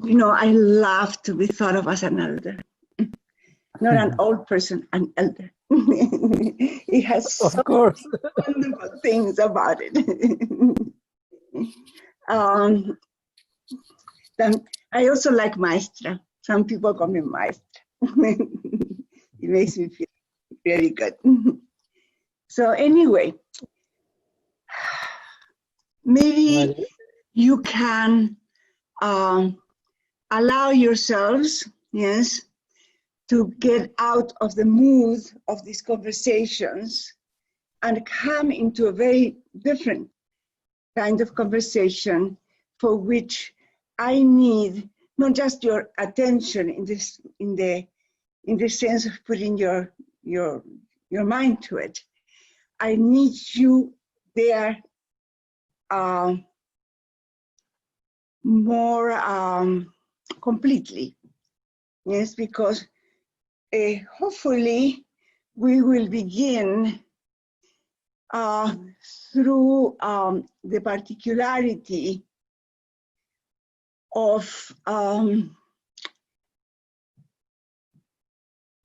you know, I love to be thought of as an elder. Not an old person, an elder. It has Of so course. wonderful things about it. Then I also like maestra. Some people call me maestra. It makes me feel very good. So anyway, maybe you can allow yourselves, yes, to get out of the mood of these conversations and come into a very different kind of conversation for which I need not just your attention in the sense of putting your mind to it. I need you there more completely, yes, because hopefully we will begin through the particularity of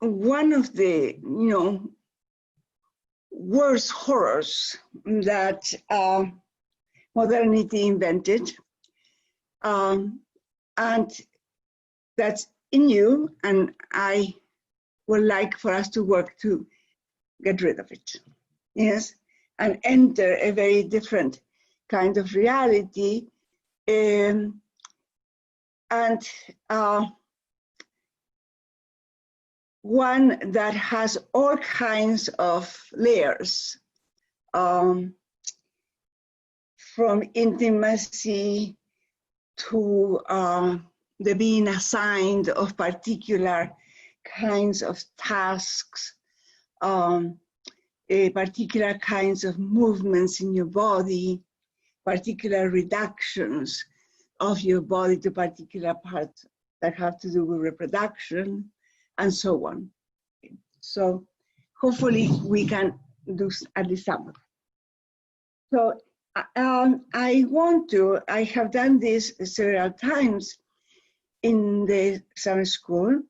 one of the, you know, worst horrors that modernity invented, and that's in you, and I would like for us to work to get rid of it, yes, and enter a very different kind of reality, and one that has all kinds of layers, from intimacy to the being assigned of particular kinds of tasks, particular kinds of movements in your body, particular reductions of your body to particular parts that have to do with reproduction, and so on. So hopefully we can do at least some. So I have done this several times in the summer school,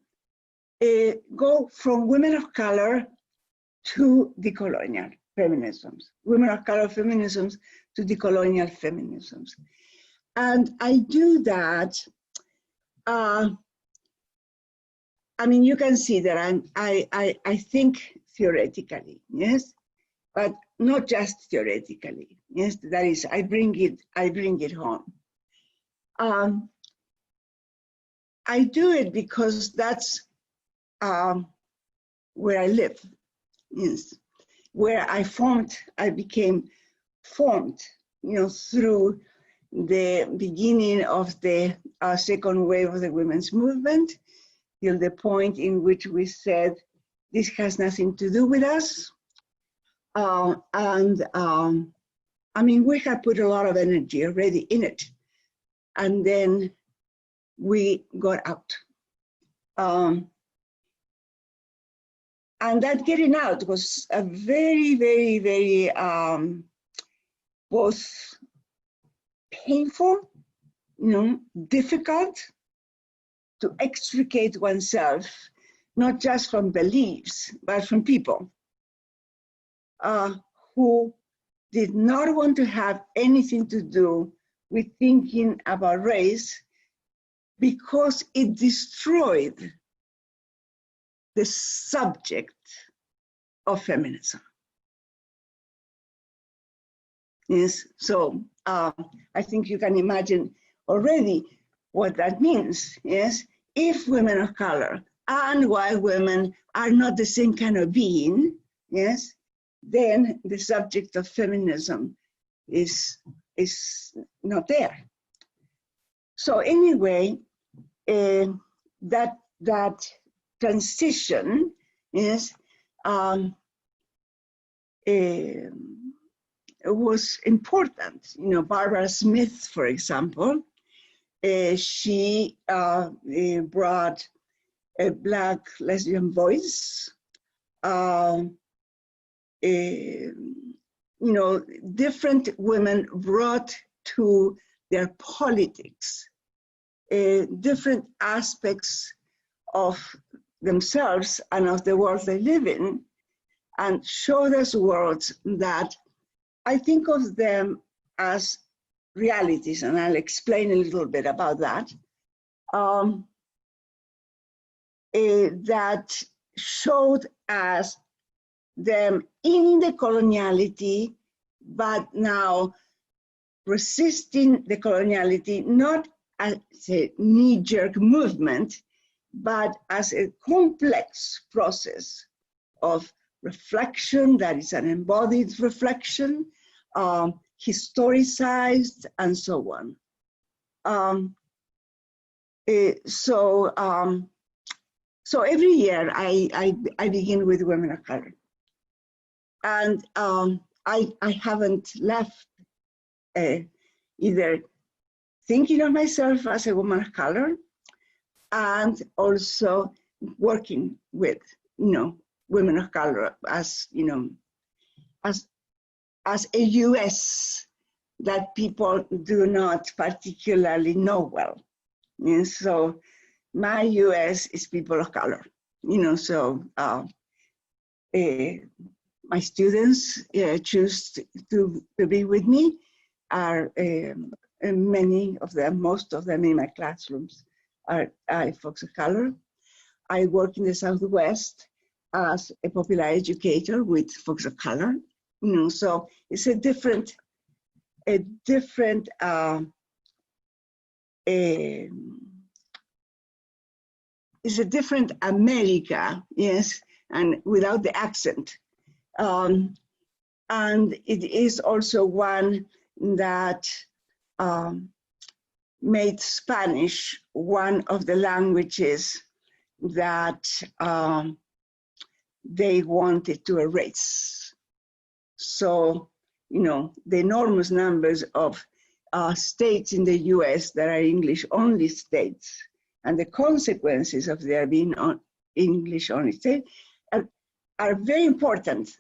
go from women of color to decolonial feminisms, women of color feminisms to decolonial feminisms. And I do that, I mean, you can see that I think theoretically, yes, but not just theoretically, yes, that is, I bring it home. I do it because that's where I live, yes, where I became formed, you know, through the beginning of the second wave of the women's movement, till the point in which we said, this has nothing to do with us. I mean, we had put a lot of energy already in it. And then we got out. And that getting out was a very, very, very both painful, you know, difficult to extricate oneself, not just from beliefs, but from people who did not want to have anything to do with thinking about race because it destroyed the subject of feminism. Yes, so I think you can imagine already what that means, yes? If women of color and white women are not the same kind of being, yes, then the subject of feminism is not there. So anyway, that transition is was important. You know, Barbara Smith, for example, she brought a Black lesbian voice. You know, different women brought to their politics different aspects of themselves and of the world they live in, and show us worlds that I think of them as realities, and I'll explain a little bit about that. That showed us them in the coloniality, but now resisting the coloniality, not as a knee-jerk movement, but as a complex process of reflection that is an embodied reflection, historicized, and so on. So every year I begin with women of color, and I haven't left either thinking of myself as a woman of color, and also working with women of color as as a US that people do not particularly know well. And so my US is people of color, so my students choose to be with me, are many of them, most of them in my classrooms are folks of color. I work in the Southwest as a popular educator with folks of color, so it's a different it's a different America, yes, and without the accent. And it is also one that made Spanish one of the languages that they wanted to erase. So, the enormous numbers of states in the US that are English-only states, and the consequences of their being English-only states are very important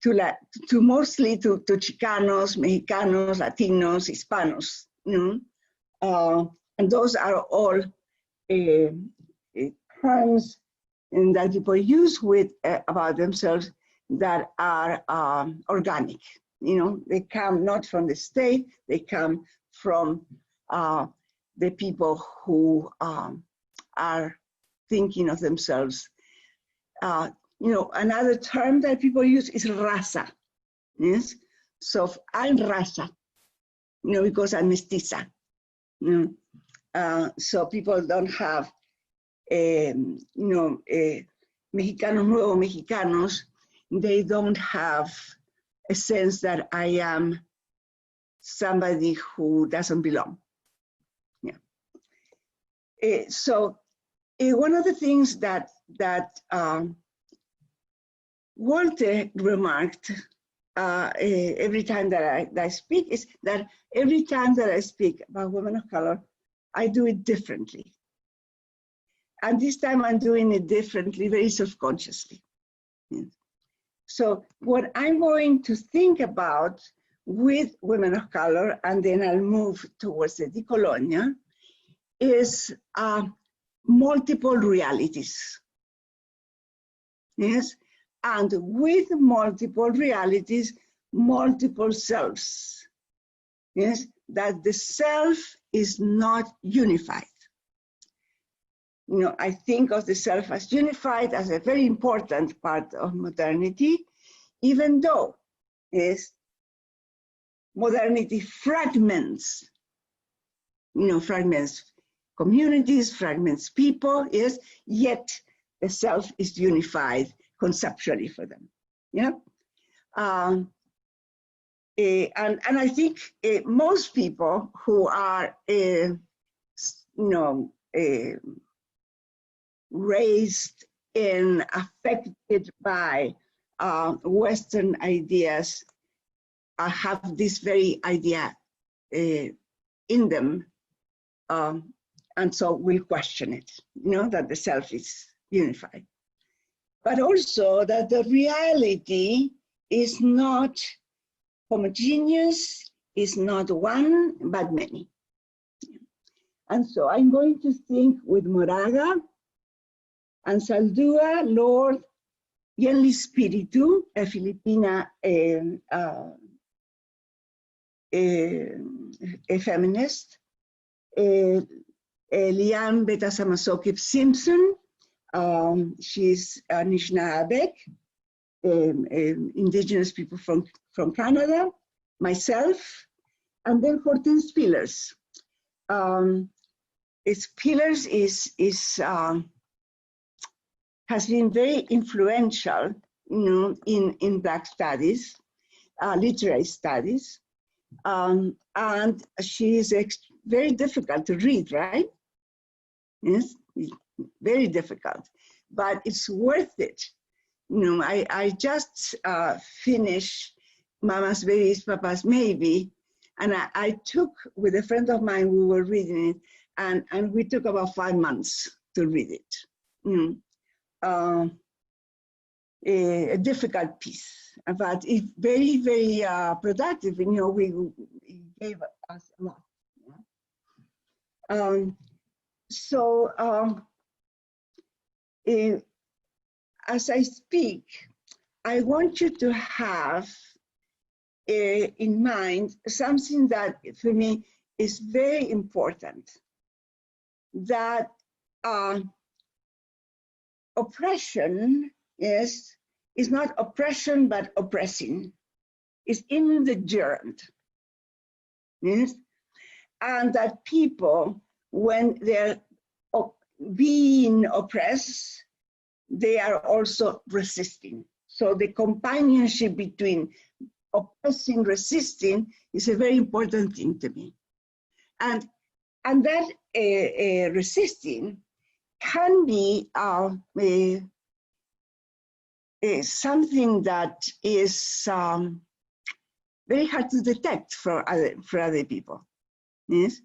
to mostly to Chicanos, Mexicanos, Latinos, Hispanos, and those are all terms that people use with about themselves that are organic. They come not from the state, they come from the people who are thinking of themselves. Another term that people use is raza. Yes, so I'm raza, because I'm mestiza. So people don't have, Mexicanos, nuevo Mexicanos, they don't have a sense that I am somebody who doesn't belong. Yeah. So one of the things that Walter remarked every time that I speak is that every time that I speak about women of color, I do it differently. And this time I'm doing it differently, very self-consciously. Yeah. So what I'm going to think about with women of color, and then I'll move towards the decolonial, is multiple realities. Yes, and with multiple realities, multiple selves. Yes, that the self is not unified. I think of the self as unified as a very important part of modernity, even though, yes, modernity fragments, fragments communities, fragments people, yes, yet the self is unified conceptually for them. Yeah. And I think most people who are, raised and affected by Western ideas have this very idea in them, and so we'll question it, that the self is unified. But also that the reality is not homogeneous, is not one, but many. And so I'm going to think with Moraga and Saldúa, Lord, Yenli Spiritu, a Filipina a feminist, Liane Beta-Samasoki Simpson, she's Anishinaabe, indigenous people from Canada, myself, and then Hortense Spillers. Spillers has been very influential, in Black studies, literary studies, and she is very difficult to read, right? Yes, very difficult, but it's worth it. I just finished Mama's Babies, Papa's Maybe, and I took, with a friend of mine, we were reading it, and we took about 5 months to read it. A difficult piece, but it's very, very productive. We gave us a lot. As I speak, I want you to have in mind something that for me is very important, that oppression is not oppression, but oppressing. It's in the gerund. Yes? And that people, when they're being oppressed, they are also resisting. So the companionship between oppressing, resisting is a very important thing to me. And that resisting can be something that is very hard to detect for other people. Yes.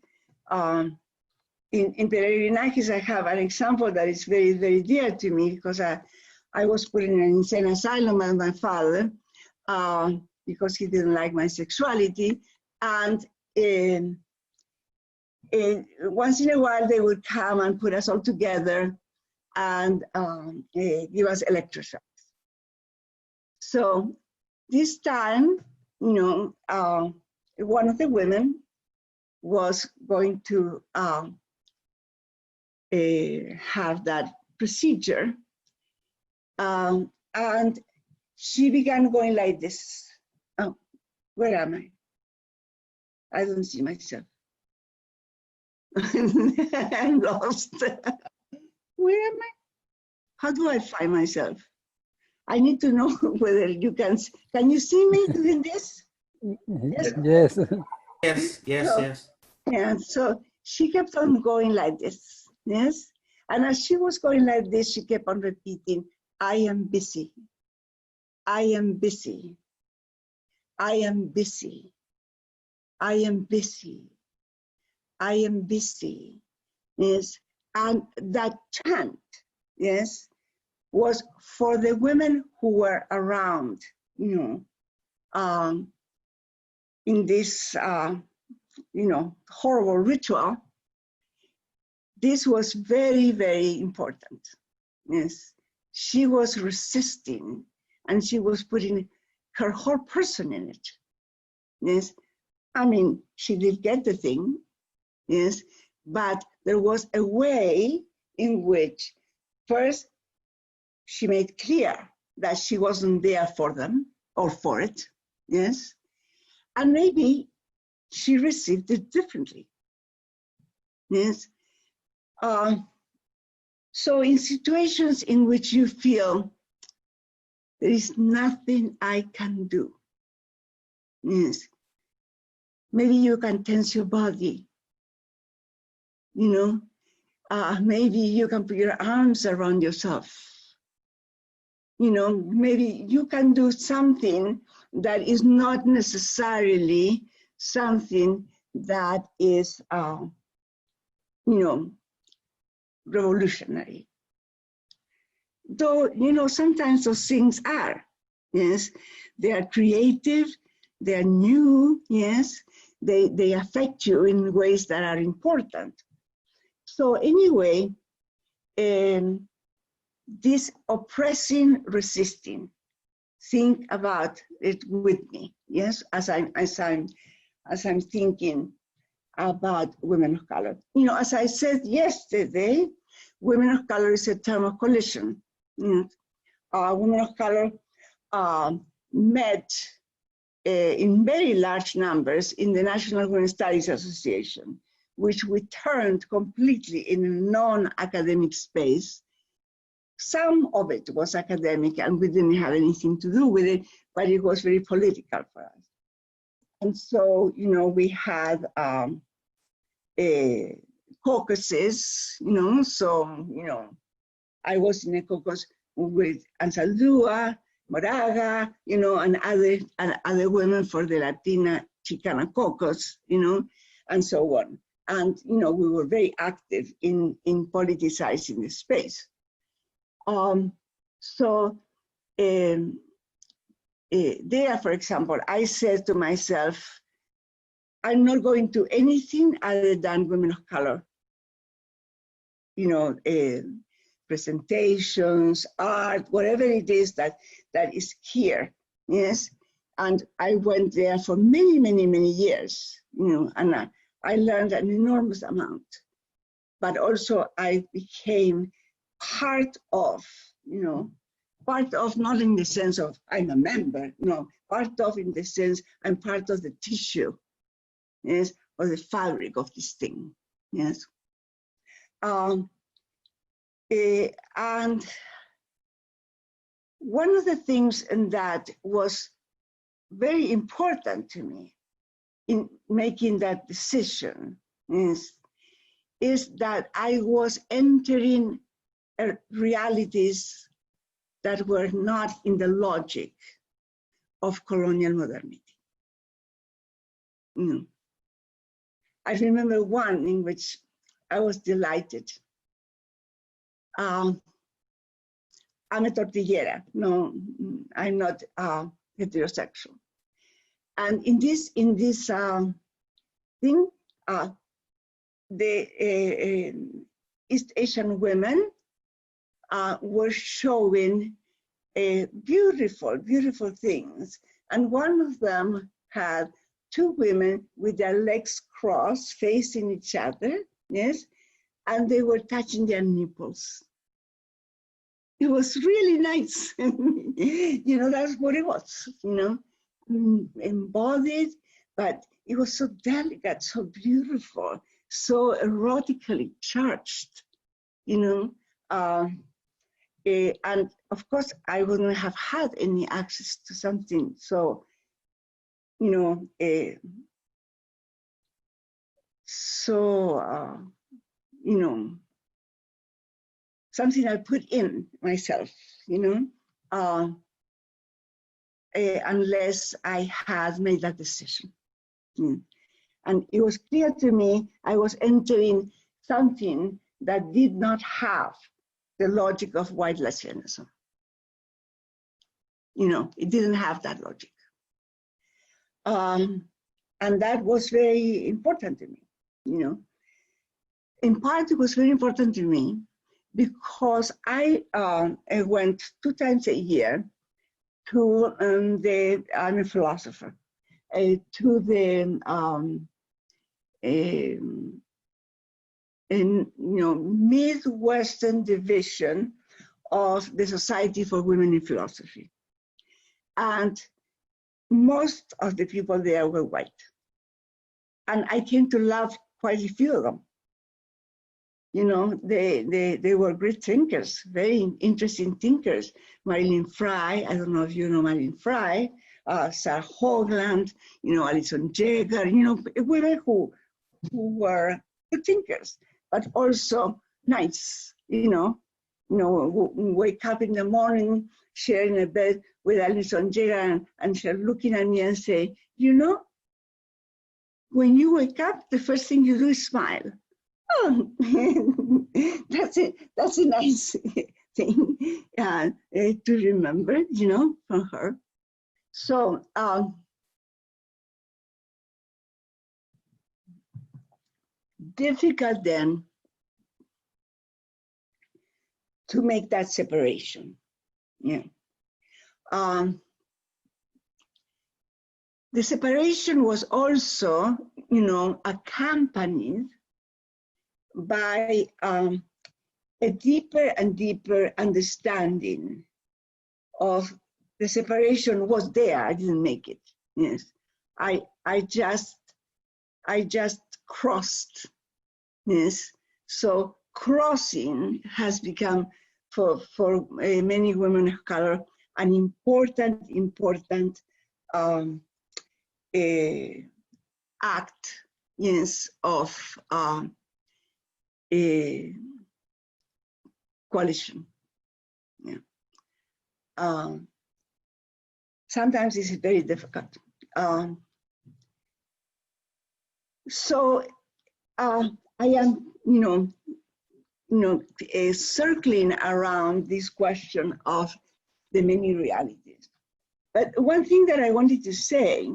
In Peregrinakis, I have an example that is very, very dear to me, because I was put in an insane asylum by my father because he didn't like my sexuality. And once in a while, they would come and put us all together and give us electroshocks. So this time, one of the women was going to have that procedure, and she began going like this. Oh, where am I? I don't see myself. I'm lost. Where am I? How do I find myself? I need to know whether you can you see me doing this? Yes. Yes. Yes, yes, so, yes. Yeah, so she kept on going like this, yes? And as she was going like this, she kept on repeating, I am busy. I am busy. I am busy. I am busy. I am busy. Yes, and that chant, yes, was for the women who were around, in this, horrible ritual. This was very, very important. Yes, she was resisting, and she was putting her whole person in it. Yes, I mean, she did get the thing. Yes, but there was a way in which, first, she made clear that she wasn't there for them or for it. Yes, and maybe she received it differently. Yes. So in situations in which you feel there is nothing I can do, yes, maybe you can tense your body, maybe you can put your arms around yourself, maybe you can do something that is not necessarily something that is, revolutionary. Though, sometimes those things are, yes, they are creative, they are new, yes, they affect you in ways that are important. So anyway, this oppressing, resisting, think about it with me, yes, as I'm thinking about women of color. You know, as I said yesterday, women of color is a term of collision. You know, women of color met in very large numbers in the National Women's Studies Association, which we turned completely in a non-academic space. Some of it was academic and we didn't have anything to do with it, but it was very political for us. And so, you know, we had caucuses, you know, so, you know, I was in a caucus with Ansaldúa, Moraga, you know, and other women for the Latina Chicana caucus, you know, and so on. And, you know, we were very active in politicizing the space. There, for example, I said to myself, I'm not going to anything other than women of color, you know, presentations, art, whatever it is that is here, yes. And I went there for many, many, many years, you know, and I learned an enormous amount. But also I became part of, you know, part of, not in the sense of I'm a member, no, part of in the sense I'm part of the tissue, yes, or the fabric of this thing, yes. And one of the things that was very important to me in making that decision is that I was entering realities that were not in the logic of colonial modernity. You know, I remember one in which I was delighted. I'm a tortillera. No, I'm not heterosexual. And in this thing, the East Asian women were showing beautiful, beautiful things. And one of them had two women with their legs crossed, facing each other, yes, and they were touching their nipples. It was really nice. You know, that's what it was, you know, embodied, but it was so delicate, so beautiful, so erotically charged, you know. And of course, I wouldn't have had any access to something so, you know, you know, something I put in myself, you know, unless I had made that decision. And it was clear to me I was entering something that did not have the logic of white lesbianism. You know, it didn't have that logic. And that was very important to me, you know. In part, it was very important to me because I went 2 times a year to I'm a philosopher, to the Midwestern division of the Society for Women in Philosophy. And most of the people there were white. And I came to love quite a few of them. You know, they were great thinkers, very interesting thinkers. Marilyn Frye, I don't know if you know Marilyn Frye, Sarah Hoagland, you know, Alison Jaeger, you know, women who were good thinkers, but also nice, you know, wake up in the morning, sharing a bed with Alison Jaeger and she looking at me and say, you know, when you wake up, the first thing you do is smile. Oh, that's it. That's a nice thing to remember, you know, from her. So difficult then to make that separation. Yeah. The separation was also, accompanied by a deeper and deeper understanding of the separation was there. I didn't make it. Yes, I just crossed. Yes, so crossing has become for many women of color an important act, yes, of coalition. Yeah. Sometimes it's very difficult. So I am, circling around this question of the many realities. But one thing that I wanted to say,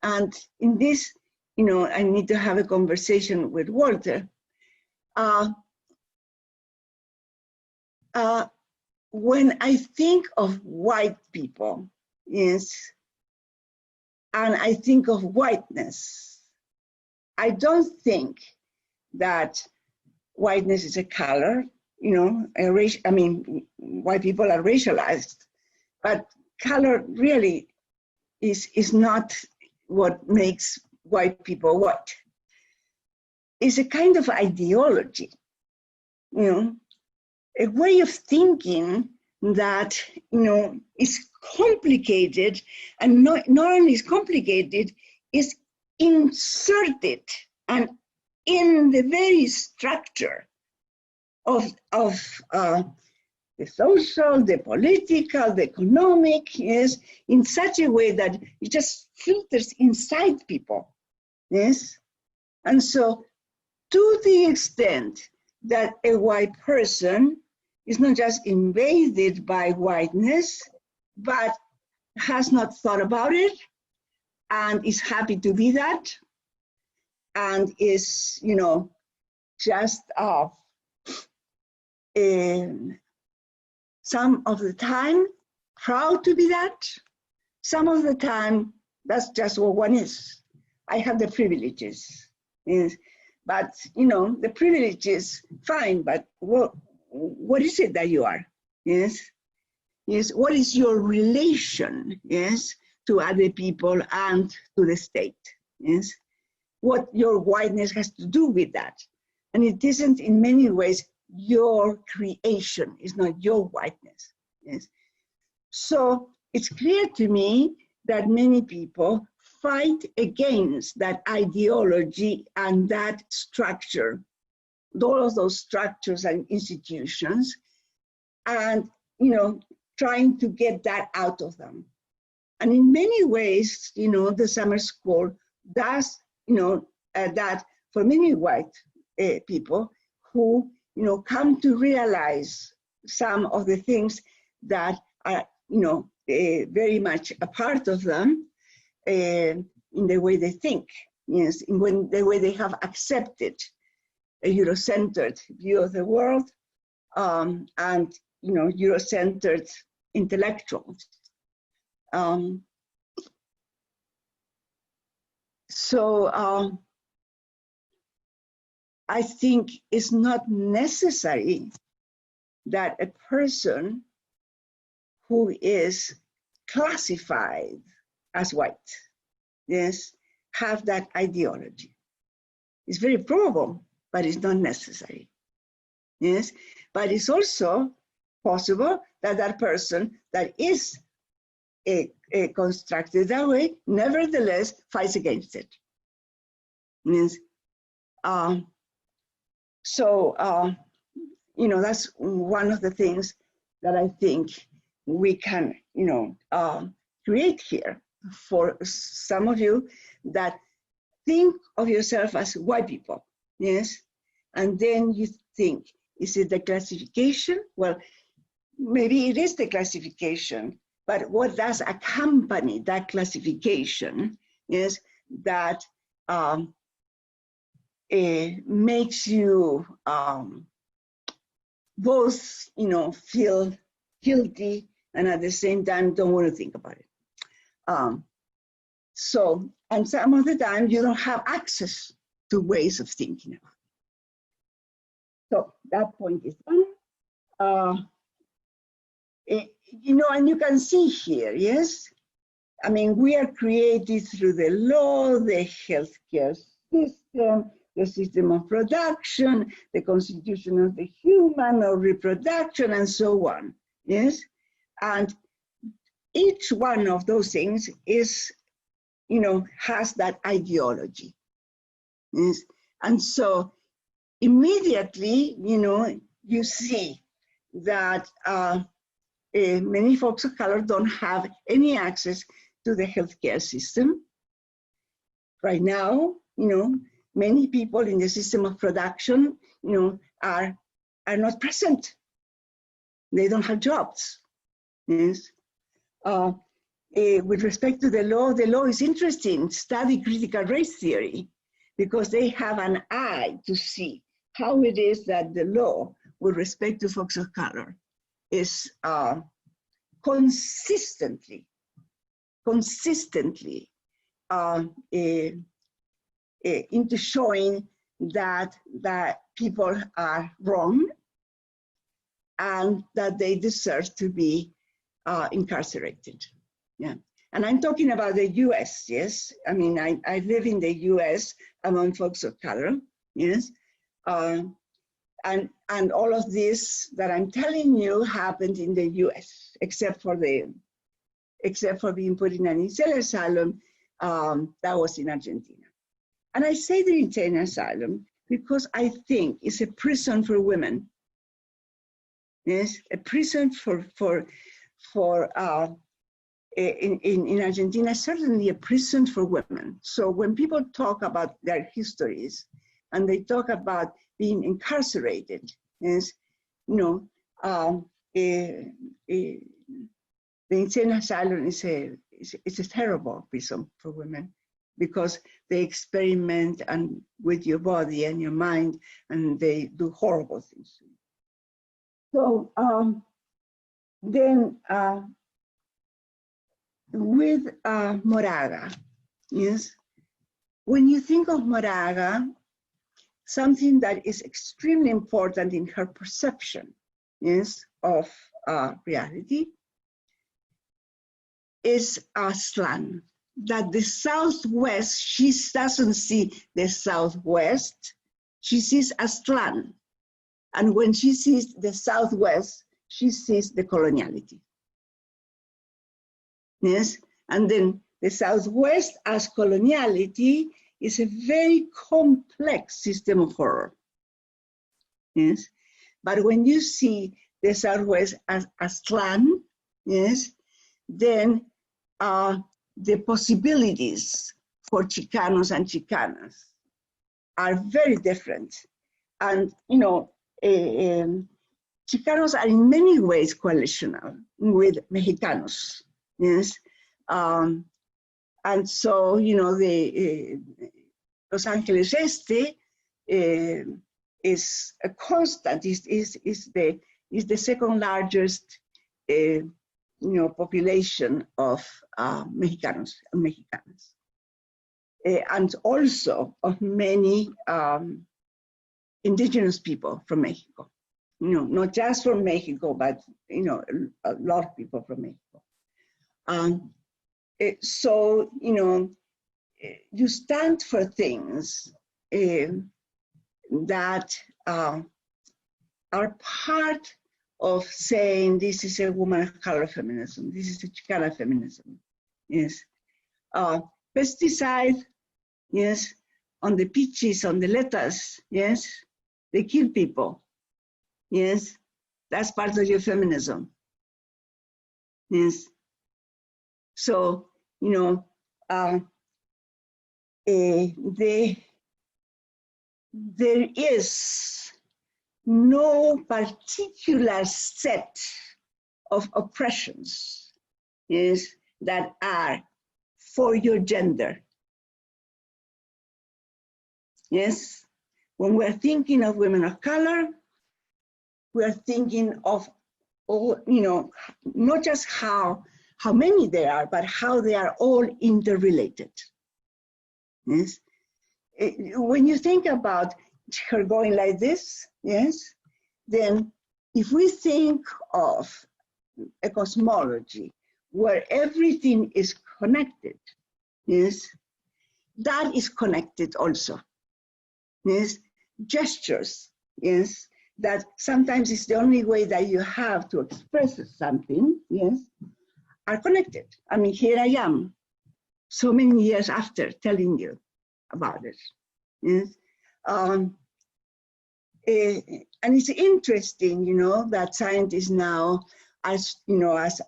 and in this, I need to have a conversation with Walter. When I think of white people, yes, and I think of whiteness, I don't think that whiteness is a color, a race. I mean, white people are racialized, but color really is not what makes white people white. It's a kind of ideology, a way of thinking that, is complicated, and not only is complicated, is inserted and in the very structure of the social, the political, the economic, yes, in such a way that it just filters inside people, yes? And so to the extent that a white person is not just invaded by whiteness, but has not thought about it and is happy to be that, and is, just some of the time proud to be that, some of the time that's just what one is. I have the privileges, yes, but the privileges, fine, but what is it that you are? Yes, yes. What is your relation? Yes, to other people and to the state. Yes, what your whiteness has to do with that, and it isn't in many ways your creation. Is not your whiteness. Yes, so it's clear to me that many people fight against that ideology and that structure, all of those structures and institutions, and trying to get that out of them. And in many ways, the summer school does, that for many white people who, come to realize some of the things that are, very much a part of them in the way they think, yes, in the way they have accepted a Eurocentered view of the world, and Eurocentered intellectuals. So I think it's not necessary that a person who is classified as white, yes, have that ideology. It's very probable, but it's not necessary. Yes, but it's also possible that that person that is constructed that way, nevertheless fights against it. Means, that's one of the things that I think we can, create here for some of you that think of yourself as white people, yes, and then you think, is it the classification? Well, maybe it is the classification, but what does accompany that classification is that it makes you both, feel guilty and at the same time don't want to think about it. And some of the time you don't have access to ways of thinking about it. So that point is done. And you can see here, yes? I mean, we are created through the law, the healthcare system, the system of production, the constitution of the human, or reproduction, and so on, yes? And each one of those things is, has that ideology, yes? And so immediately, you see that many folks of color don't have any access to the healthcare system. Right now, many people in the system of production, are not present. They don't have jobs. Yes. With respect to the law is interesting. Study critical race theory, because they have an eye to see how it is that the law, with respect to folks of color, is consistently into showing that people are wrong and that they deserve to be incarcerated. Yeah, and I'm talking about the U.S. Yes, I mean I live in the U.S. among folks of color. Yes, and all of this that I'm telling you happened in the U.S. except for being put in an insane asylum that was in Argentina. And I say the insane asylum because I think it's a prison for women. Yes, a prison in Argentina, certainly a prison for women. So when people talk about their histories and they talk about being incarcerated, yes, the insane asylum is a terrible prison for women, because they experiment with your body and your mind, and they do horrible things. So then with Moraga, yes, when you think of Moraga, something that is extremely important in her perception, yes, of reality is Aztlán. That the Southwest, she doesn't see the Southwest, she sees Aztlán. And when she sees the Southwest, she sees decoloniality. Yes, and then the Southwest as coloniality is a very complex system of horror. Yes, but when you see the Southwest as Aztlán, yes, then the possibilities for Chicanos and Chicanas are very different. And, Chicanos are in many ways coalitional with Mexicanos, yes? And so, the Los Angeles Este is a constant, is the second largest population of Mexicanos and Mexicanas, and also of many indigenous people from Mexico. Not just from Mexico, but a lot of people from Mexico. So you stand for things that are part of saying this is a woman of color feminism, this is a Chicana feminism. Yes, pesticide, yes, on the peaches, on the lettuce, yes, they kill people. Yes, that's part of your feminism. Yes. So, there is no particular set of oppressions, yes, that are for your gender. Yes, when we're thinking of women of color, we are thinking of all, you know, not just how many there are, but how they are all interrelated. Yes. When you think about her going like this, yes, then if we think of a cosmology where everything is connected, yes, that is connected also. Yes, gestures, yes, that sometimes is the only way that you have to express something, yes, are connected. I mean, here I am, so many years after telling you about it. Yes. And it's interesting, you know, that scientists now, as you know, as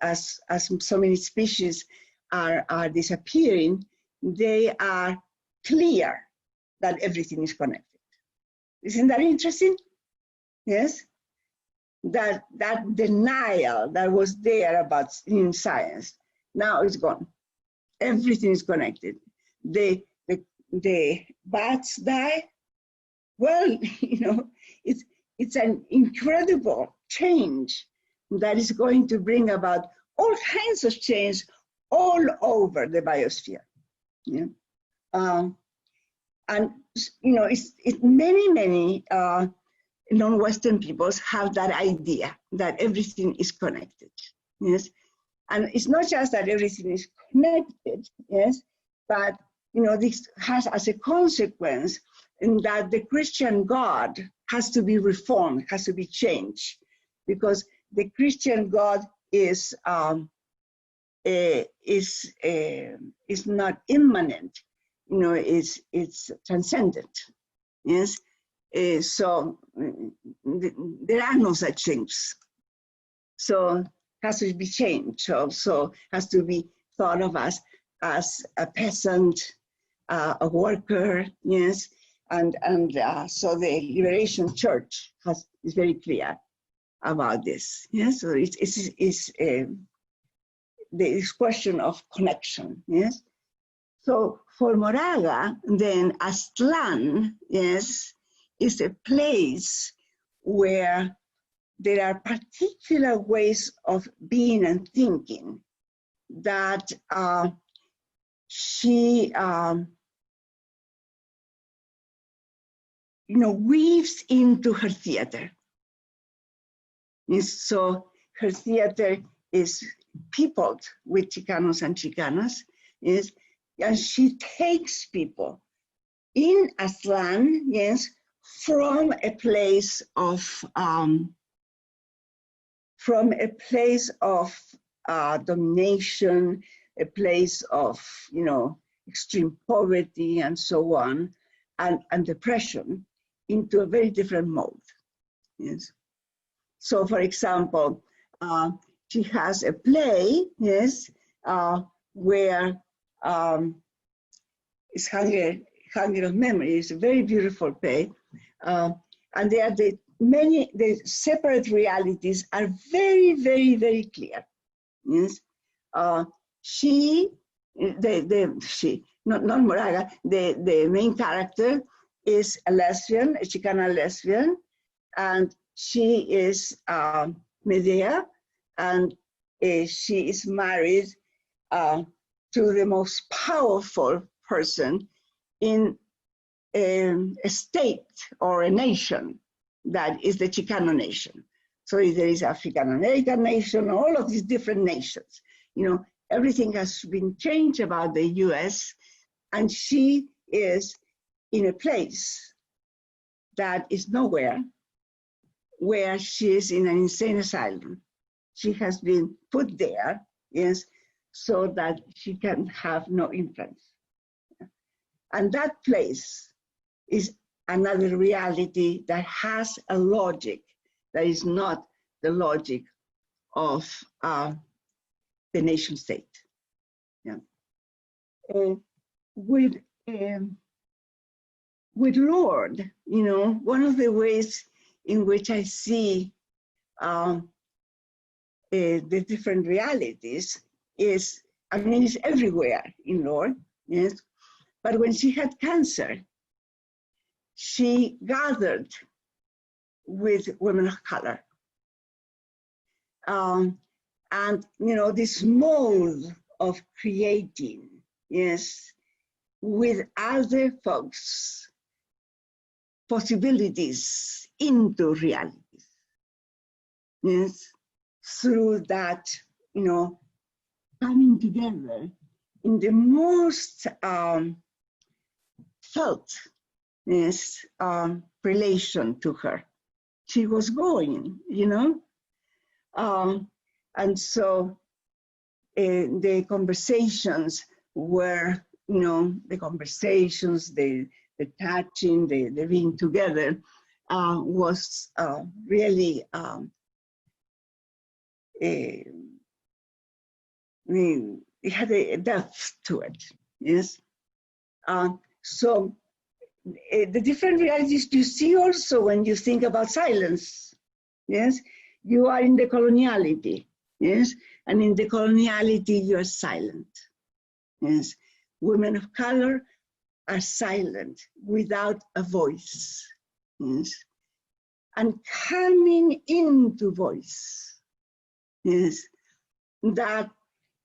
so many species are disappearing, they are clear that everything is connected. Isn't that interesting? Yes. That denial that was there about in science now is gone. Everything is connected. The bats die. Well, you know, it's an incredible change that is going to bring about all kinds of change all over the biosphere. Yeah. And you know, many non-Western peoples have that idea that everything is connected. Yes, and it's not just that everything is connected. Yes, but you know, this has as a consequence in that the Christian God has to be reformed, has to be changed, because the Christian God is not immanent, you know, it's transcendent. Yes, so there are no such things. So has to be changed. Also has to be thought of as a peasant, a worker. Yes. And so the Liberation Church is very clear about this. Yes, so it's this question of connection. Yes, so for Moraga, then Aztlán, yes, is a place where there are particular ways of being and thinking that she you know, weaves into her theater. Yes, so her theater is peopled with Chicanos and Chicanas, yes, and she takes people in Aztlán, yes, from a place of domination, a place of, you know, extreme poverty and so on, and depression, into a very different mode. Yes. So, for example, she has a play, yes, where it's Hunger of Memory. It's a very beautiful play, and there are the separate realities are very, very, very clear. Yes, not Moraga. The main character is a lesbian, a Chicana lesbian, and she is Medea, and she is married to the most powerful person in a state or a nation, that is the Chicano nation. So there is African American nation, all of these different nations. You know, everything has been changed about the US, and she is in a place that is nowhere, where she is in an insane asylum. She has been put there, yes, so that she can have no influence. And that place is another reality that has a logic that is not the logic of the nation state. Yeah. With Lord, you know, one of the ways in which I see the different realities is, I mean, it's everywhere in Lord, yes. But when she had cancer, she gathered with women of color. And, you know, this mode of creating, yes, with other folks, possibilities into realities, yes, through that, you know, coming together in the most felt, yes, relation to her. She was going, you know, and so the conversations were, you know, the conversations, the touching, the being together was really, I mean, it had a depth to it, yes. So the different realities you see also when you think about silence, yes. You are in decoloniality, yes, and in decoloniality you are silent, yes. Women of color are silent without a voice, yes, and coming into voice, yes, that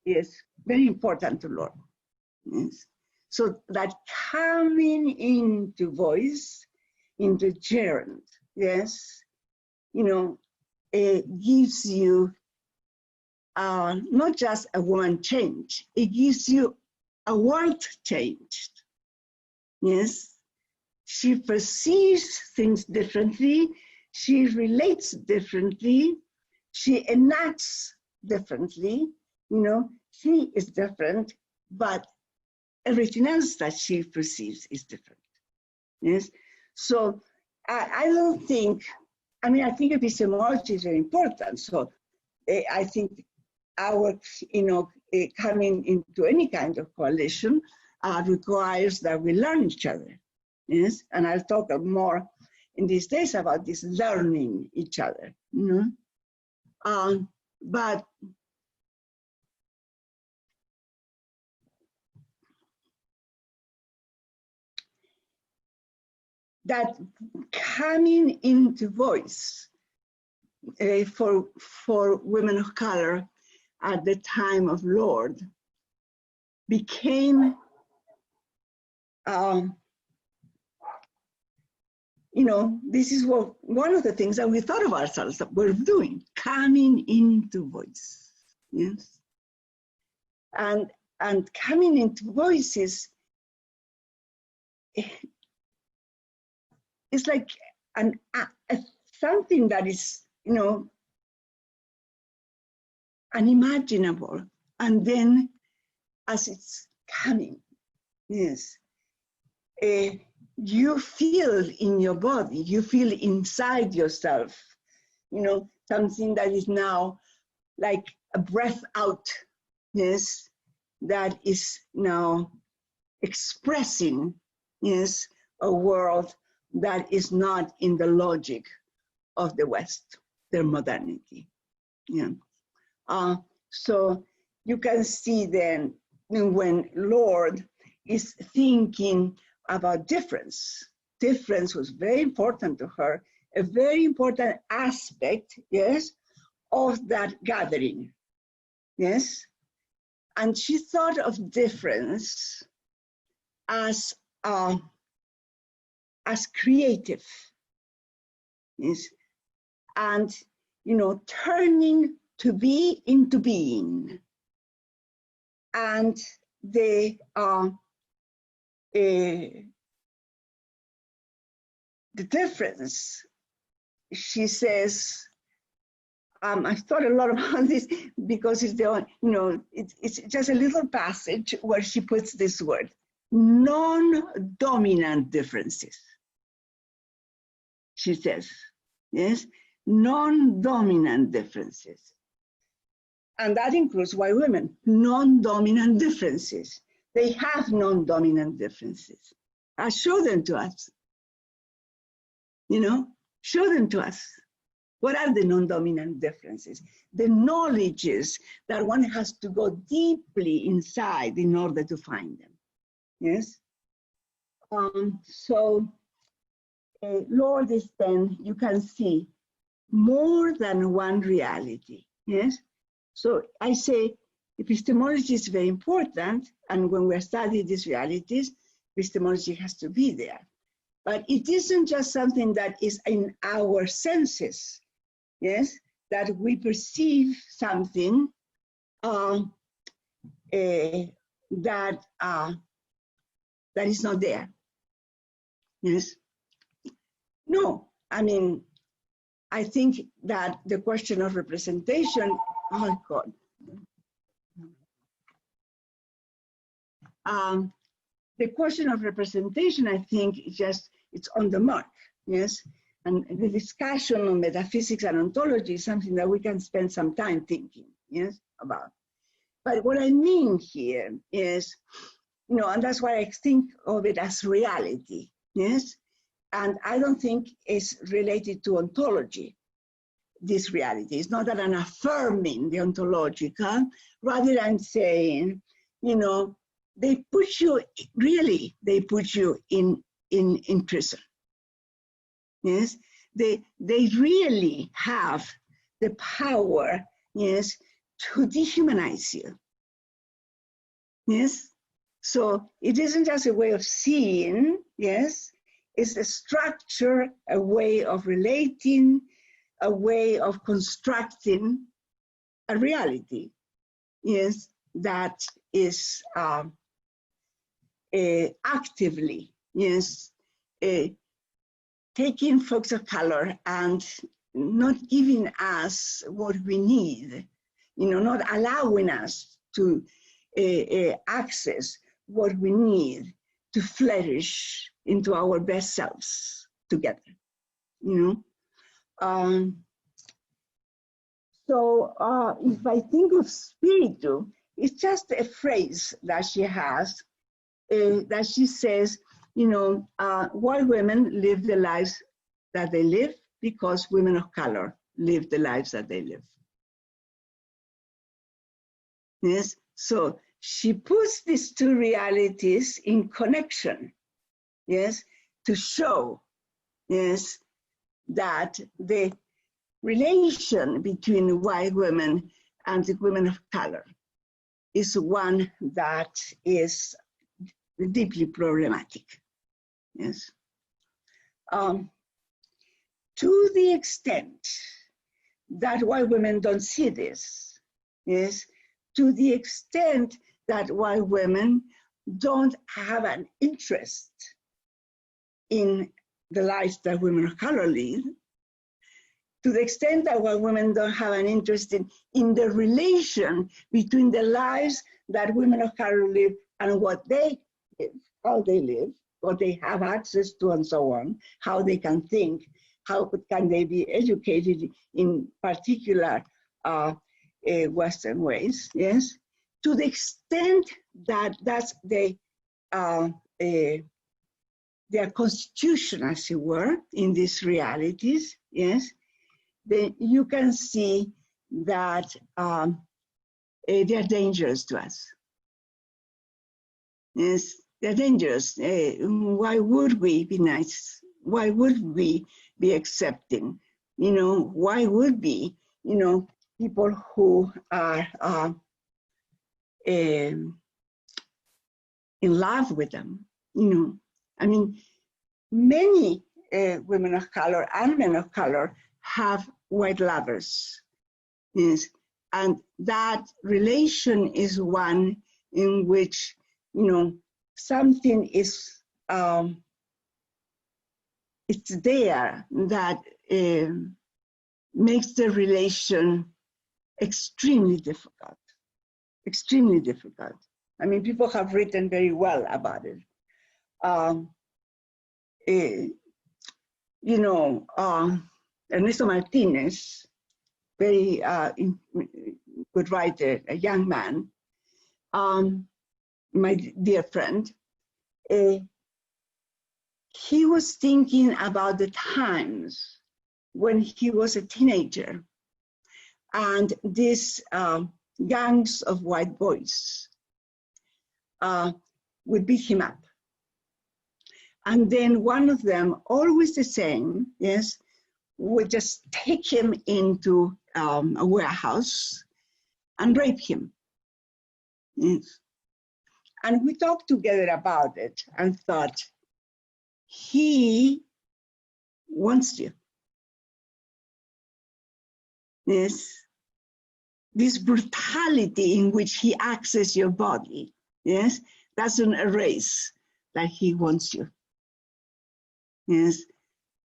is very important to learn, yes. So that coming into voice, into gerund, yes, you know, it gives you not just a woman change, it gives you a world changed. Yes, she perceives things differently, she relates differently, she enacts differently, you know, she is different, but everything else that she perceives is different. Yes, so I don't think, I mean, I think epistemology is very important. So I think our, you know, coming into any kind of coalition requires that we learn each other. Yes, and I'll talk more in these days about this learning each other. You know, but that coming into voice for women of color at the time of Lord became, you know, this is what one of the things that we thought of ourselves that we're doing, coming into voice, yes, and coming into voice is it's like something that is, you know, unimaginable, and then as it's coming, yes, you feel in your body, you feel inside yourself, you know, something that is now like a breath out, yes, that is now expressing, yes, a world that is not in the logic of the West, their modernity. Yeah. So you can see then when Lord is thinking about difference. Difference was very important to her, a very important aspect, yes, of that gathering, yes. And she thought of difference as creative, yes, and, you know, turning to be into being. And the difference, she says, I thought a lot about this because it's the, you know, it's just a little passage where she puts this word, non-dominant differences. She says, yes, non-dominant differences. And that includes white women, non-dominant differences. They have non-dominant differences. Show them to us. You know, show them to us. What are the non-dominant differences? The knowledges that one has to go deeply inside in order to find them. Yes? So, Lord is then, you can see, more than one reality. Yes. So I say epistemology is very important, and when we're studying these realities, epistemology has to be there. But it isn't just something that is in our senses, yes, that we perceive something that is not there. Yes. No, I mean, I think that the question of representation, oh God. The question of representation, I think, it's on the mark, yes? And the discussion on metaphysics and ontology is something that we can spend some time thinking, yes, about. But what I mean here is, and that's why I think of it as reality, yes? And I don't think it's related to ontology, this reality. It's not that I'm affirming the ontological, rather than saying, they put you in prison. Yes, they really have the power, yes, to dehumanize you. Yes, so it isn't just a way of seeing, yes, it's a structure, a way of relating, a way of constructing a reality, yes, that is actively, yes, taking folks of color and not giving us what we need, not allowing us to access what we need to flourish into our best selves together, So if I think of Spiritu, it's just a phrase that she has, that she says, white women live the lives that they live because women of color live the lives that they live. Yes, so she puts these two realities in connection, yes, to show, yes, that the relation between white women and the women of color is one that is deeply problematic. Yes. To the extent that white women don't see this, yes, to the extent that white women don't have an interest in the lives that women of color lead, to the extent that white women don't have an interest in the relation between the lives that women of color live and what they live, how they live, what they have access to and so on, how they can think, how can they be educated in particular Western ways, yes? To the extent that that's their constitution, as it were, in these realities, yes? Then you can see that they are dangerous to us. Yes, they're dangerous. Why would we be nice? Why would we be accepting? Why would be, people who are in love with them, I mean, many women of color and men of color have white lovers, yes, and that relation is one in which, something is, it's there that makes the relation extremely difficult, extremely difficult. I mean, people have written very well about it. Ernesto Martinez, very good writer, a young man, my dear friend, he was thinking about the times when he was a teenager and these gangs of white boys would beat him up. And then one of them, always the same, yes, would just take him into a warehouse and rape him. Yes. And we talked together about it and thought, he wants you. Yes. This brutality in which he accesses your body, yes, doesn't erase that he wants you. Yes.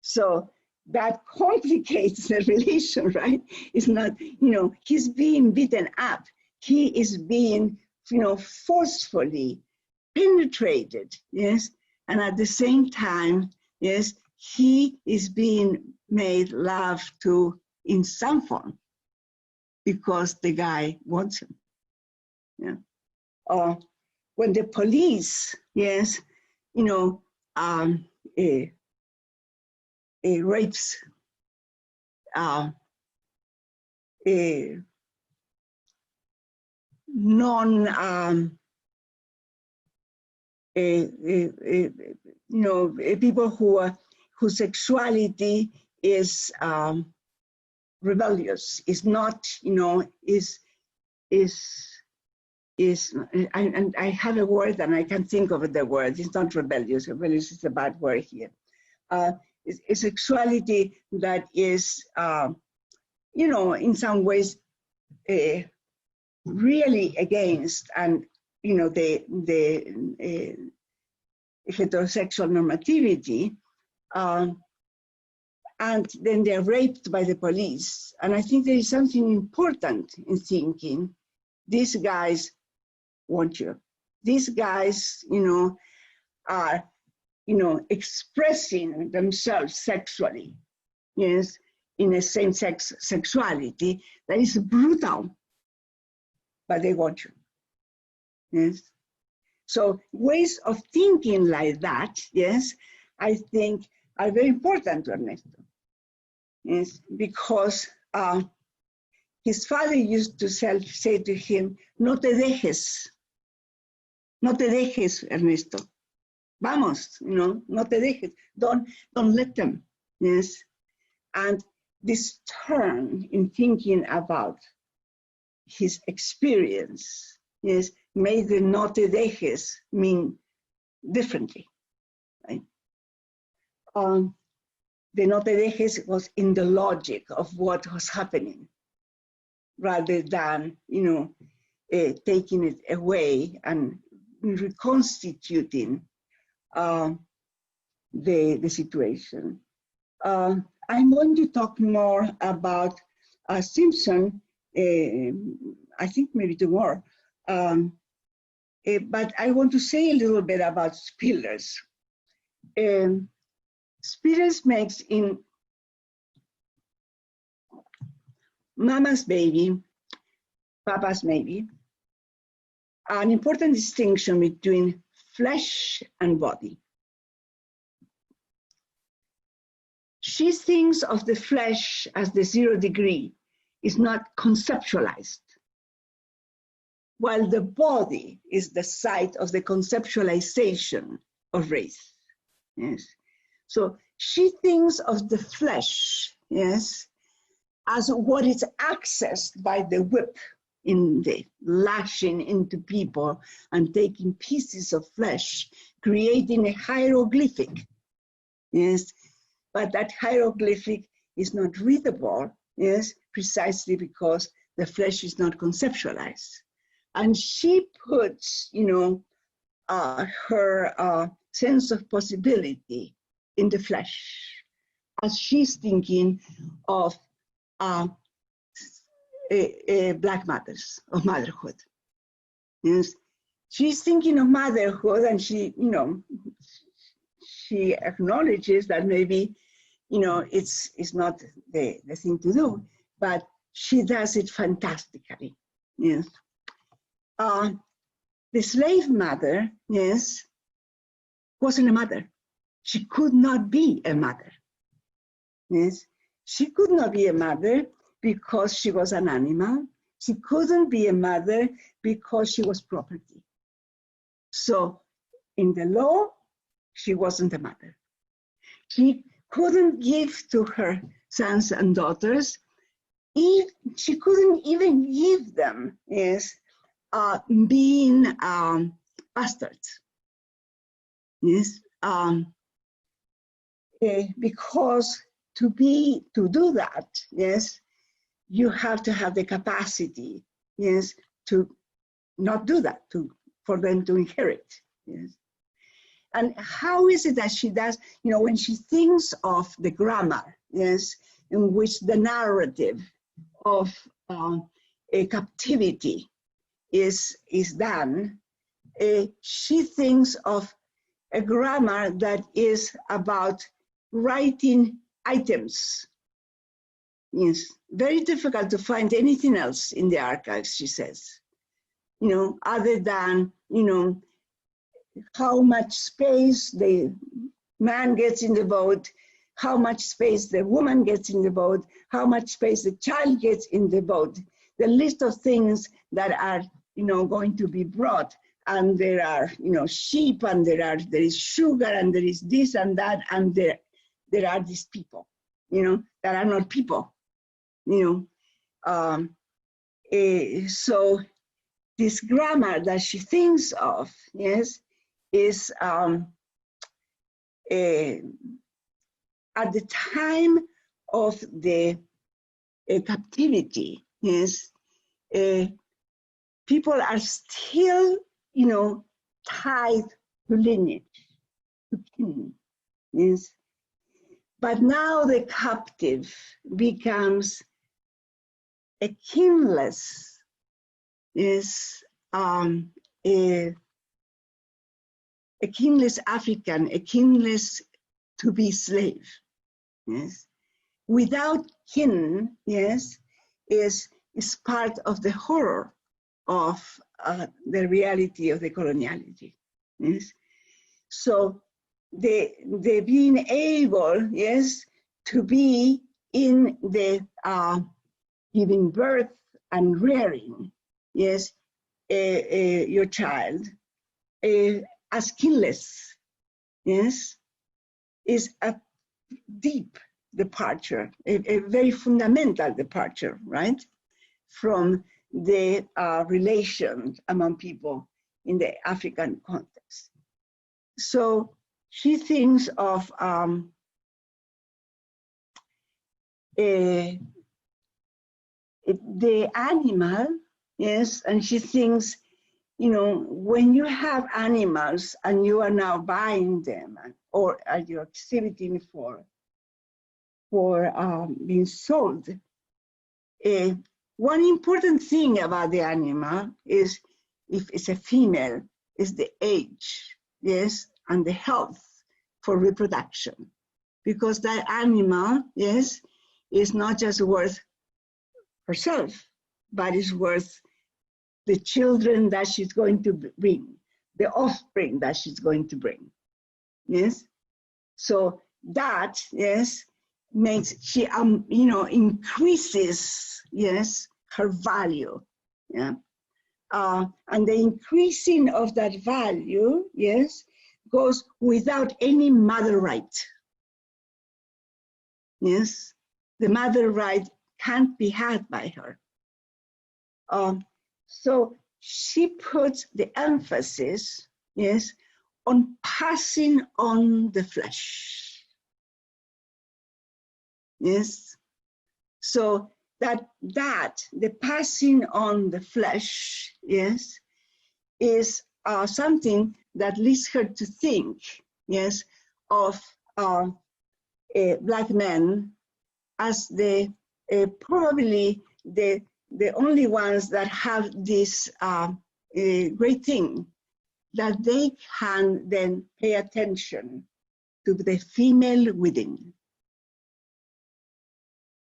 So that complicates the relation, right? It's not, he's being beaten up. He is being, forcefully penetrated, yes? And at the same time, yes, he is being made love to in some form because the guy wants him. Yeah. Or when the police, yes, rapes people whose sexuality is rebellious, is not, and I have a word and I can't think of the word. It's not rebellious. Rebellious is a bad word here. It's sexuality that is, in some ways, really against and the heterosexual normativity, and then they're raped by the police. And I think there is something important in thinking, these guys want you. These guys, are, expressing themselves sexually, yes, in a same-sex sexuality that is brutal, but they want you, yes. So ways of thinking like that, yes, I think are very important to Ernesto, yes, because his father used to say to him, no te dejes, Ernesto. Vamos, no te dejes, don't let them, yes. And this turn in thinking about his experience, yes, made the no te dejes mean differently, right? The no te dejes was in the logic of what was happening, rather than, taking it away and reconstituting the situation. I'm going to talk more about Simpson, I think maybe tomorrow, but I want to say a little bit about Spillers. Spillers makes in Mama's Baby, Papa's Baby, an important distinction between flesh and body. She thinks of the flesh as the 0 degree, is not conceptualized, while the body is the site of the conceptualization of race. Yes. So she thinks of the flesh, yes, as what is accessed by the whip in the lashing into people and taking pieces of flesh, creating a hieroglyphic, yes, but that hieroglyphic is not readable, yes, precisely because the flesh is not conceptualized. And she puts, her sense of possibility in the flesh as she's thinking of Black mothers, of motherhood. Yes, she's thinking of motherhood, and she acknowledges that maybe, it's not the thing to do, but she does it fantastically. Yes. The slave mother, yes, wasn't a mother. She could not be a mother. Yes, she could not be a mother because she was an animal. She couldn't be a mother because she was property. So in the law, she wasn't a mother. She couldn't give to her sons and daughters, if she couldn't even give them, yes, being bastards, yes, because to do that, yes, you have to have the capacity, yes, to not do that, for them to inherit, yes. And how is it that she does, when she thinks of the grammar, yes, in which the narrative of a captivity is done, she thinks of a grammar that is about writing items. Yes, very difficult to find anything else in the archives, she says, other than, how much space the man gets in the boat, how much space the woman gets in the boat, how much space the child gets in the boat, the list of things that are, going to be brought. And there are, sheep, and there is sugar, and there is this and that, and there are these people, that are not people, so this grammar that she thinks of, yes, is at the time of the captivity, yes, people are still, tied to lineage, to kin, yes. But now the captive becomes a kinless, yes, a kinless African, a kinless to be slave, yes. Without kin, yes, is part of the horror of the reality of the coloniality, yes. So the being able, yes, to be in the giving birth and rearing, yes, your child as kinless, yes, is a deep departure, a very fundamental departure, right, from the relations among people in the African context. So she thinks of the animal, yes, and she thinks, when you have animals and you are now buying them, or you're exhibiting for being sold, one important thing about the animal is, if it's a female, is the age, yes, and the health for reproduction. Because that animal, yes, is not just worth herself, but is worth the children that she's going to bring, the offspring that she's going to bring, yes? So that, yes, makes, she, increases, yes, her value, yeah? And the increasing of that value, yes, goes without any mother right, yes? The mother right can't be had by her. So she puts the emphasis, yes, on passing on the flesh, yes? So that the passing on the flesh, yes, is something that leads her to think, yes, of Black men as the probably the only ones that have this great thing, that they can then pay attention to the female within.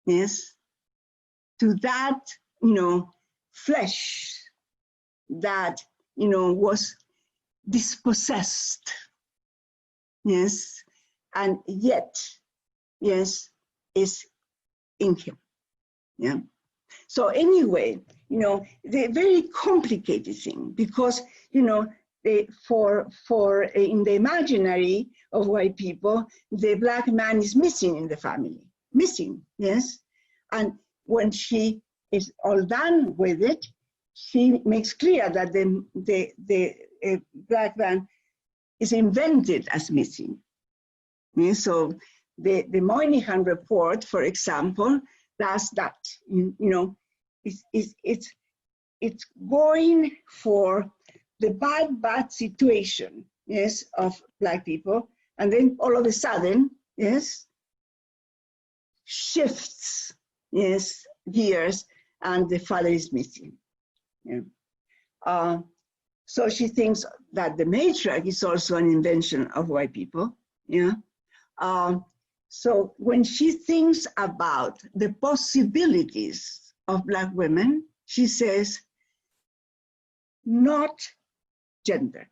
Yes, to that, flesh that, was dispossessed. Yes, and yet, yes, is in him. Yeah. So anyway, the very complicated thing, because, for in the imaginary of white people, the Black man is missing in the family. missing, yes? And when she is all done with it, she makes clear that the black man is invented as missing. Yes? So the Moynihan report, for example, does that. You know, it's going for the bad situation, yes, of black people, and then all of a sudden, yes, shifts, yes, gears, and the father is missing. Yeah. So she thinks that the matriarch is also an invention of white people. Yeah. So when she thinks about the possibilities of black women, she says, not gender.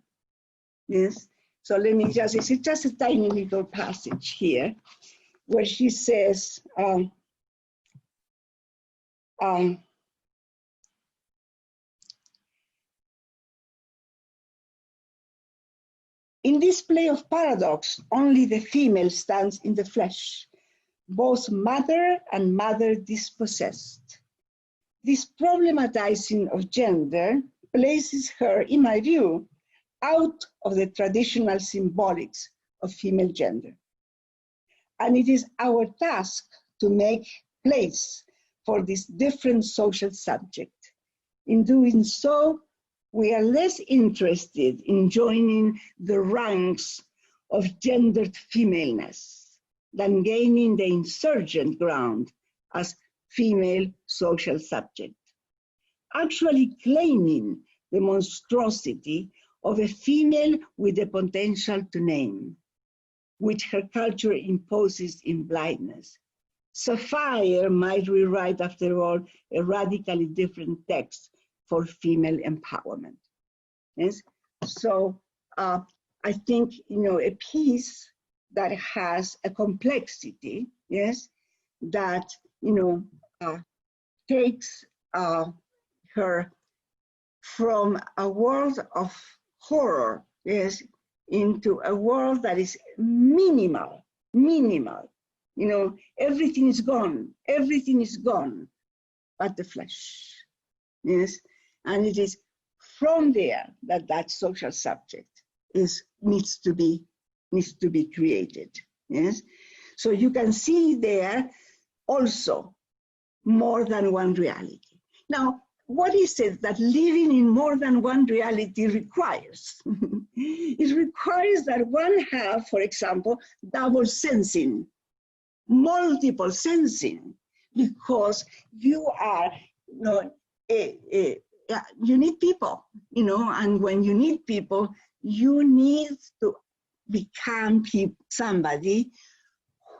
Yes. So let me just, it's just a tiny little passage here where she says, in this play of paradox, only the female stands in the flesh, both mother and mother dispossessed. This problematizing of gender places her, in my view, out of the traditional symbolics of female gender. And it is our task to make place for this different social subject. In doing so, we are less interested in joining the ranks of gendered femaleness than gaining the insurgent ground as female social subject, actually claiming the monstrosity of a female with the potential to name, which her culture imposes in blindness. Sapphire might rewrite, after all, a radically different text for female empowerment. Yes, so I think, you know, a piece that has a complexity, yes, that, you know, takes her from a world of horror, yes, into a world that is minimal. You know, everything is gone but the flesh, yes, and it is from there that social subject needs to be created, yes. So you can see there also more than one reality. Now, what is it that living in more than one reality requires? It requires that one have, for example, double sensing, multiple sensing, because you are, you know, you need people, you know, and when you need people, you need to become somebody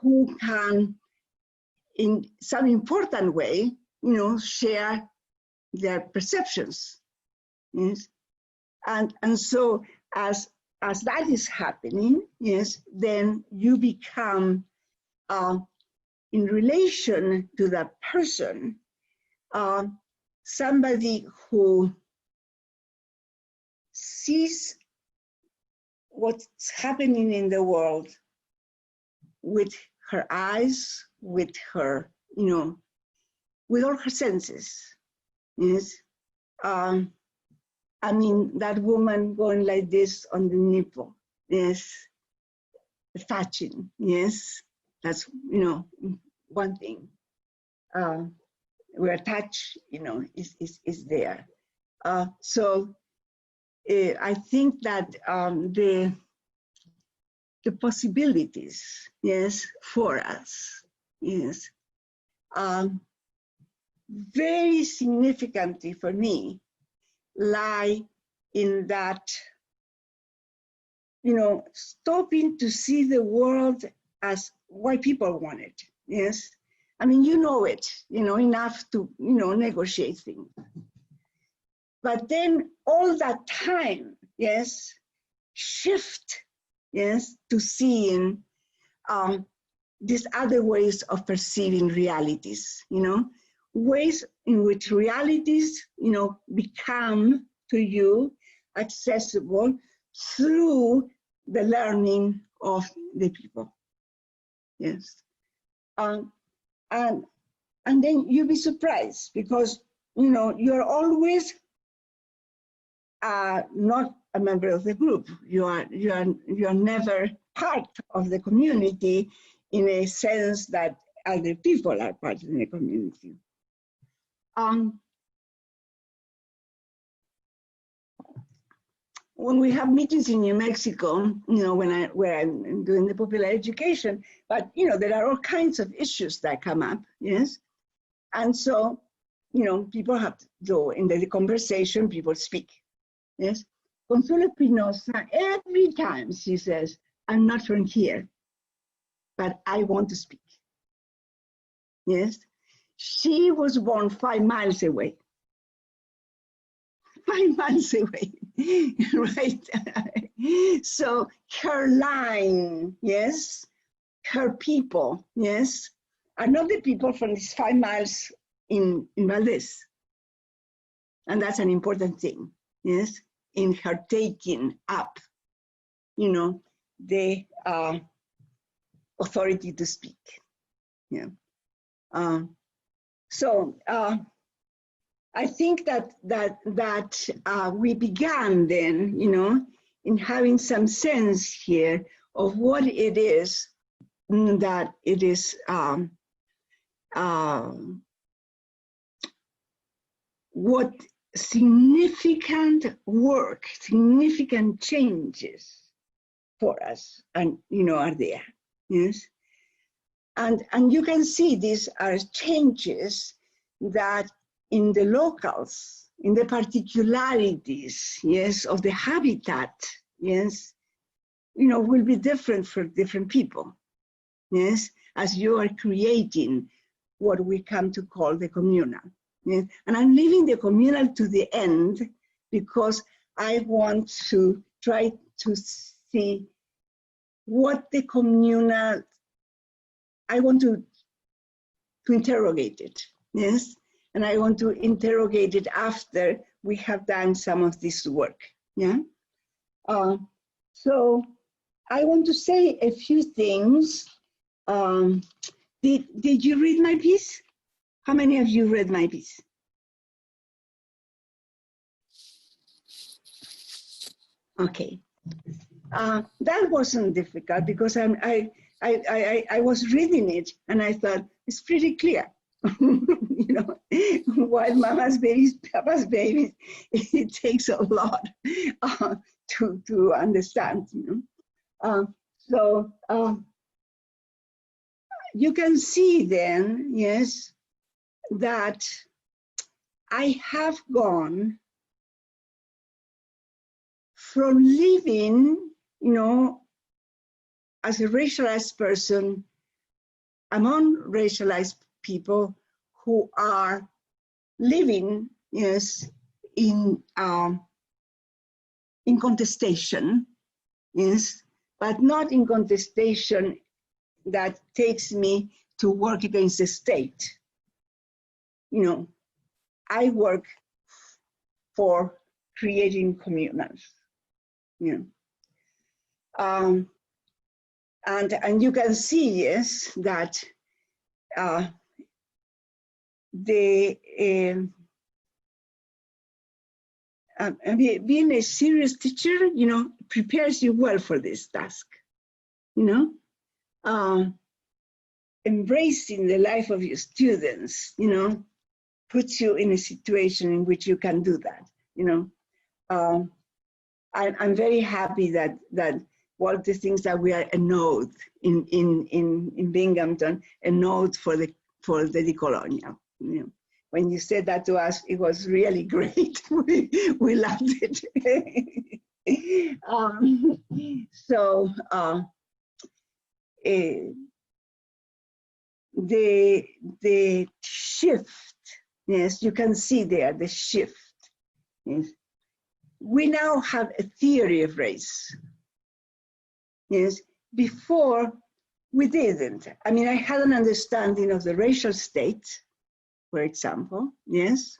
who can, in some important way, you know, share their perceptions. Yes, and so as that is happening, yes, then you become in relation to that person, somebody who sees what's happening in the world with her eyes, with her, you know, with all her senses. Yes. I mean, that woman going like this on the nipple, yes, touching, yes, that's, you know, one thing. Where touch, you know, is there. So I think that the possibilities, yes, for us, yes, very significantly for me, lie in that, you know, stopping to see the world as white people want it, yes. I mean, you know it, you know, enough to, you know, negotiate things. But then all that time, yes, shift, yes, to seeing these other ways of perceiving realities, you know, ways in which realities, you know, become to you accessible through the learning of the people, yes. And then you'll be surprised because, you know, you're always not a member of the group. You are never part of the community in a sense that other people are part of the community. When we have meetings in New Mexico, you know, where I'm doing the popular education, but you know, there are all kinds of issues that come up, yes? And so, you know, people have to go in the conversation, people speak, yes? Consuelo Pinoza, every time she says, I'm not from here, but I want to speak, yes? She was born 5 miles away. 5 miles away, right? So her line, yes, her people, yes, are not the people from these 5 miles in Valdez. And that's an important thing, yes, in her taking up, you know, the authority to speak, yeah. I think that we began then, you know, in having some sense here of what it is that it is what significant work, significant changes for us, and you know, are there, yes, and you can see these are changes that in the locals, in the particularities, yes, of the habitat, yes, you know, will be different for different people, yes, as you are creating what we come to call the communal. Yes? And I'm leaving the communal to the end because I want to try to see what the communal, I want to interrogate it, yes? And I want to interrogate it after we have done some of this work, yeah? So I want to say a few things. Did you read my piece? How many of you read my piece? Okay. That wasn't difficult because I was reading it and I thought it's pretty clear. You know, while mama's babies, papa's babies, it takes a lot to understand. You know? So you can see then, yes, that I have gone from living, you know, as a racialized person among racialized people who are living, yes, in contestation, yes, but not in contestation that takes me to work against the state. You know, I work for creating communals. You know, and you can see, yes, that being a serious teacher, you know, prepares you well for this task. You know, embracing the life of your students, you know, puts you in a situation in which you can do that. You know, I'm very happy that one of the things that we are a node in Binghamton, a node for the decolonial. You know, when you said that to us, it was really great. we loved it. So the shift, yes, you can see there the shift. Yes. We now have a theory of race. Yes, before we didn't. I mean, I had an understanding of the racial state, for example, yes.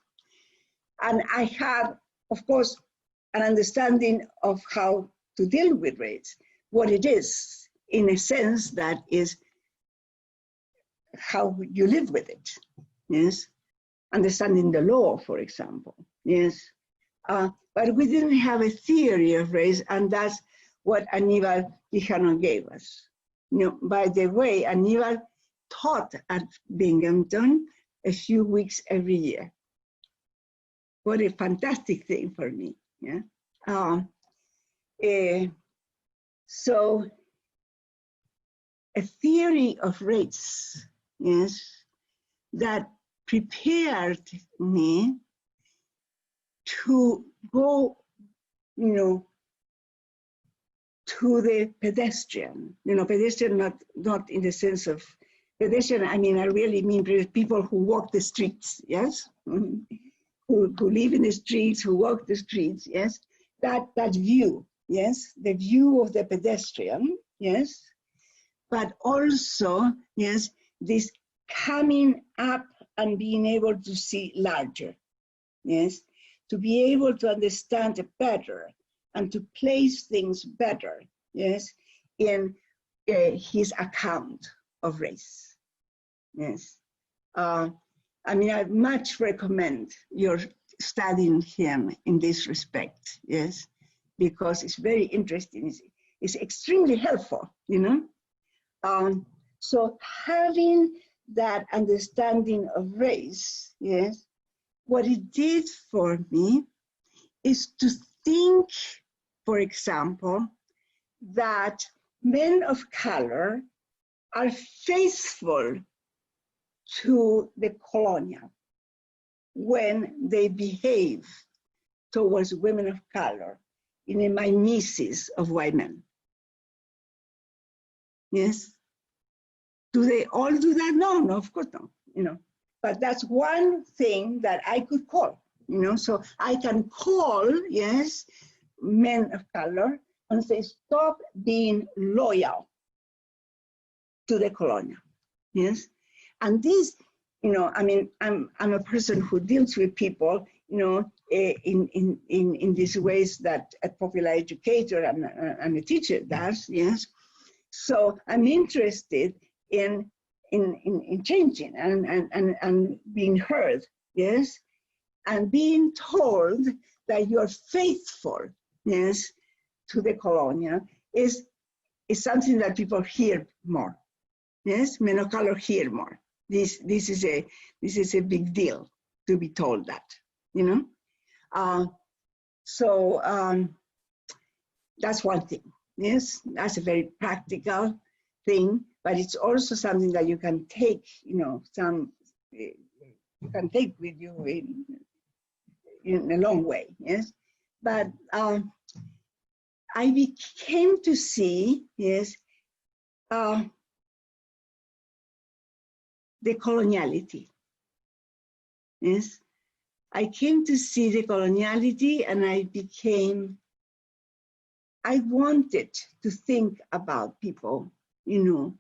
And I had, of course, an understanding of how to deal with race, what it is, in a sense that is how you live with it, yes? Understanding the law, for example, yes? But we didn't have a theory of race, and that's what Aníbal Quijano gave us. You know, by the way, Aníbal taught at Binghamton a few weeks every year. What a fantastic thing for me, yeah? So a theory of race, yes, that prepared me to go, you know, to the pedestrian, you know, pedestrian not in the sense of pedestrian, I mean, I really mean people who walk the streets, yes? Who live in the streets, who walk the streets, yes? That view, yes? The view of the pedestrian, yes? But also, yes, this coming up and being able to see larger, yes? To be able to understand better and to place things better, yes, in his account of race, yes. I mean, I much recommend your studying him in this respect, yes, because it's very interesting. It's extremely helpful, you know. So having that understanding of race, yes, what it did for me is to think, for example, that men of color are faithful to the colonial when they behave towards women of color in a mimesis of white men. Yes? Do they all do that? No, no, of course not, you know. But that's one thing that I could call, you know, so I can call, yes, men of color and say, stop being loyal to the colonial, yes? And this, you know, I mean, I'm a person who deals with people, you know, in these ways that a popular educator and a teacher does, yes? So I'm interested in changing and being heard, yes? And being told that you're faithful, yes, to the colonial is something that people hear more, yes? Men of color hear more. This is a big deal to be told that, you know? That's one thing, yes? That's a very practical thing, but it's also something that you can take, you know, you can take with you in a long way, yes? But I became to see, yes, decoloniality, yes? I came to see decoloniality and I wanted to think about people, you know,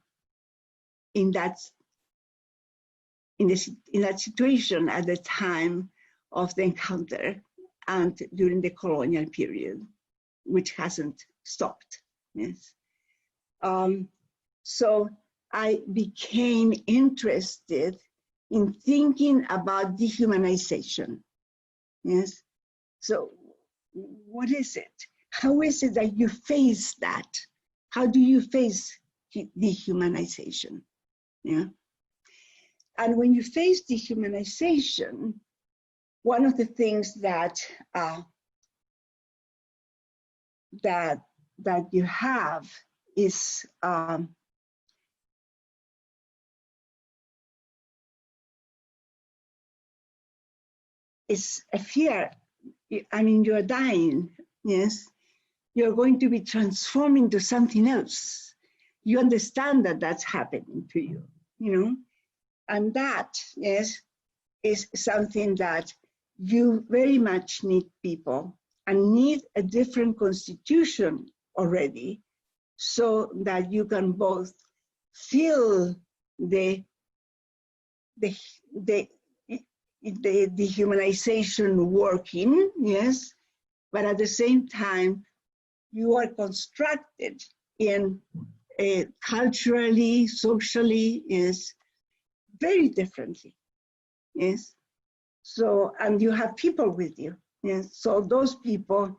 in that situation at the time of the encounter and during the colonial period, which hasn't stopped, yes. So I became interested in thinking about dehumanization, yes. So what is it? How is it that you face that? How do you face dehumanization? Yeah. And when you face dehumanization, one of the things that you have is a fear. I mean, you're dying, yes? You're going to be transformed into something else. You understand that that's happening to you, you know? And that, yes, is something that you very much need people and need a different constitution already so that you can both feel the dehumanization working, yes, but at the same time, you are constructed in culturally, socially, yes, very differently. Yes. So, and you have people with you. Yes. So those people,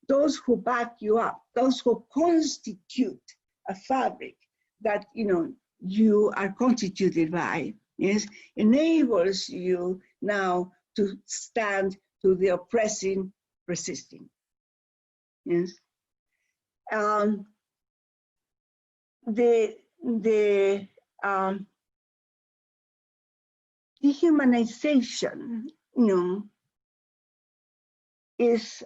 those who back you up, those who constitute a fabric that, you know, you are constituted by, yes, enables you now to stand to the oppressing, resisting. Yes. The dehumanization, you know, is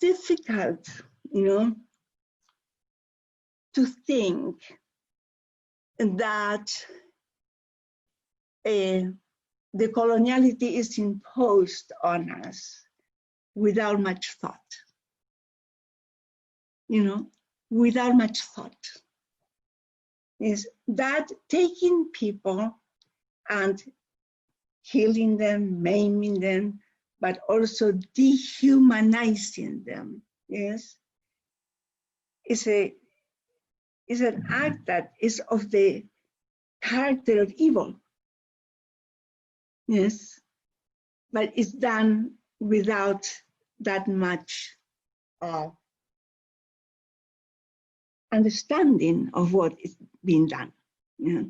difficult, you know, to think that the coloniality is imposed on us without much thought, you know, without much thought. Is that taking people and killing them, maiming them, but also dehumanizing them, yes, is an act that is of the character of evil, yes, but it's done without that much understanding of what is being done. Yeah.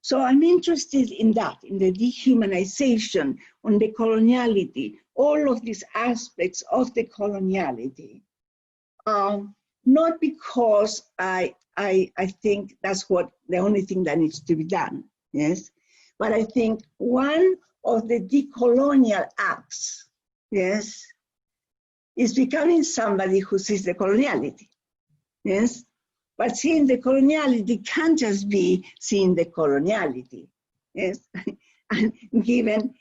So I'm interested in that, in the dehumanization, on the coloniality, all of these aspects of the coloniality. Not because I think that's the only thing that needs to be done, yes, but I think one of the decolonial acts, yes, is becoming somebody who sees the coloniality, yes, but seeing the coloniality can't just be seeing the coloniality, yes, and given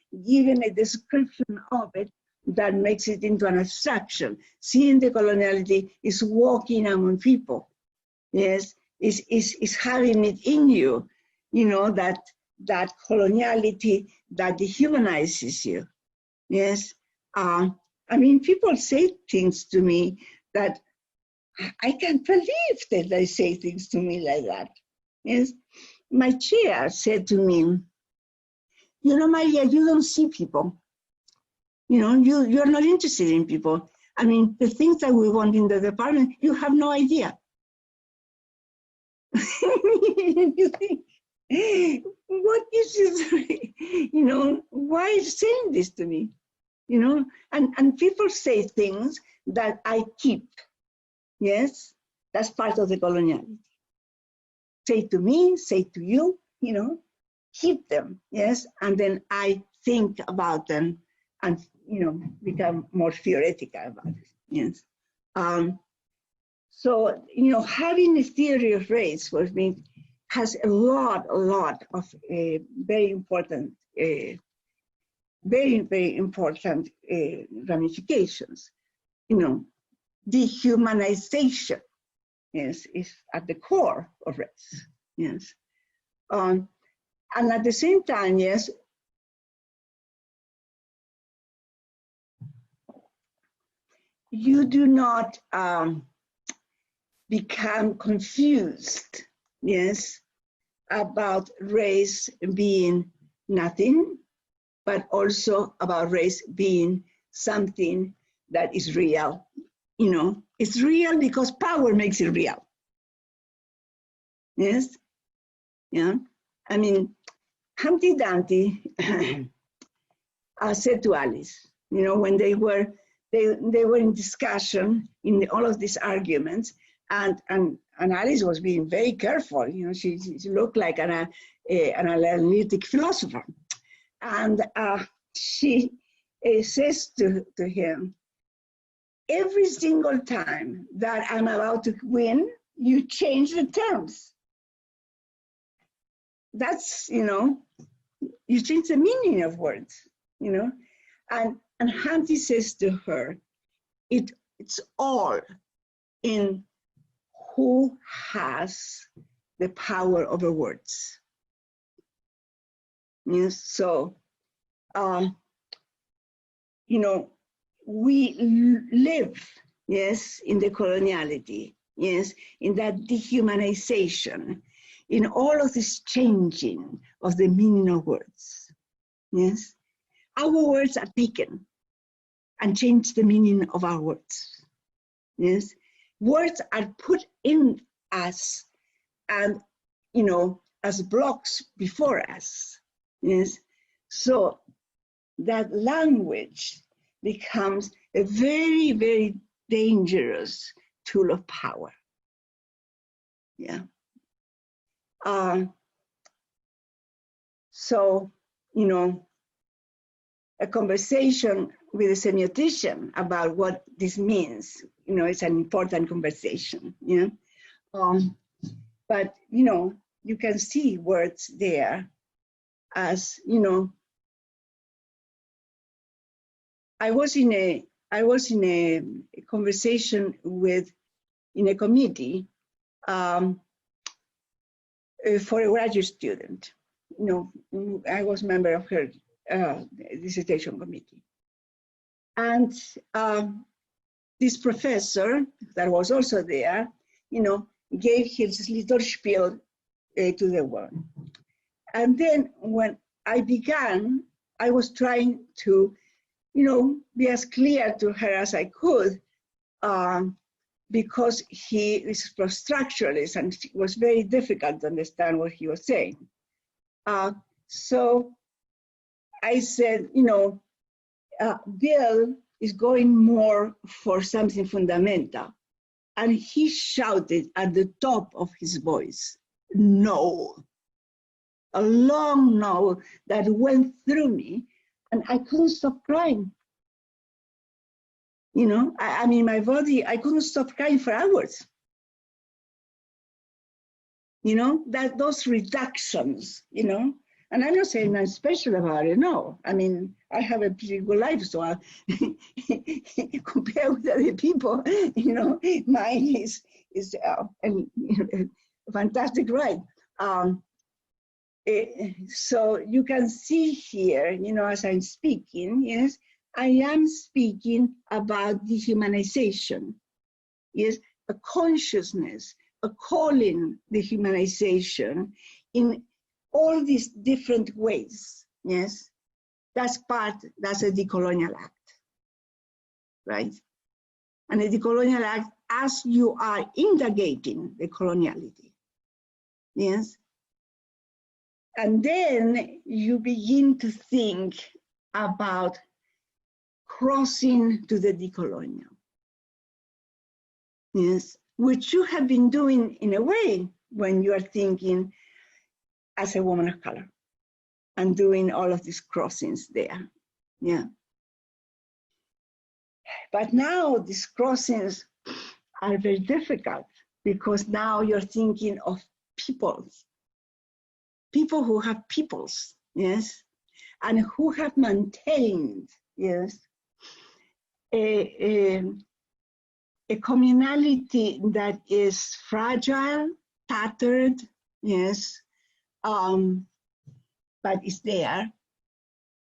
a description of it that makes it into an abstraction. Seeing the coloniality is walking among people, yes, is having it in you, you know, that coloniality that dehumanizes you, yes. I mean, people say things to me that I can't believe that they say things to me like that. Yes, my chair said to me, you know, Maria, you don't see people. You know, you're not interested in people. I mean, the things that we want in the department, you have no idea. You think, what is this? You know, why are you saying this to me? You know, and people say things that I keep. Yes, that's part of the coloniality. Say to me, say to you, you know, keep them, yes, and then I think about them and, you know, become more theoretical about it, yes. So, you know, having a theory of race for me has a lot of very important ramifications. You know, dehumanization, yes, is at the core of race, yes. And at the same time, yes, you do not become confused, yes, about race being nothing, but also about race being something that is real. You know, it's real because power makes it real. Yes, yeah. I mean, Humpty Dumpty said to Alice, you know, when they were in discussion in all of these arguments, and Alice was being very careful. You know, she looked like an analytic philosopher, and she says to him, every single time that I'm about to win, you change the terms. That's, you know, you change the meaning of words, you know. And Humpty says to her, it's all in who has the power over words. Yes, so we live, yes, in decoloniality, yes, in that dehumanization, in all of this changing of the meaning of words, yes. Our words are taken and change the meaning of our words, yes. Words are put in us and, as blocks before us, yes. So that language becomes a very, very dangerous tool of power. Yeah. So, a conversation with a semiotician about what this means, it's an important conversation. Yeah. But, you can see words there as, I was in a conversation in a committee for a graduate student. I was a member of her dissertation committee. And this professor that was also there, gave his little spiel to the world. And then when I began, I was trying to, be as clear to her as I could, because he is post-structuralist and it was very difficult to understand what he was saying. So I said, Bill is going more for something fundamental. And he shouted at the top of his voice, no. A long no that went through me, and I couldn't stop crying. I mean, my body, I couldn't stop crying for hours. Those reductions, and I'm not saying I'm special about it, no. I mean, I have a pretty good life, so compared with other people, mine is a fantastic ride. So you can see here, as I'm speaking, yes, I am speaking about dehumanization, yes, a consciousness, a calling dehumanization in all these different ways, yes. That's a decolonial act, right? And a decolonial act as you are indagating the coloniality, yes. And then you begin to think about crossing to the decolonial, yes, which you have been doing in a way when you are thinking as a woman of color and doing all of these crossings there, yeah. But now these crossings are very difficult because now you're thinking of peoples who have peoples, yes, and who have maintained, yes, a communality that is fragile, tattered, yes, but is there,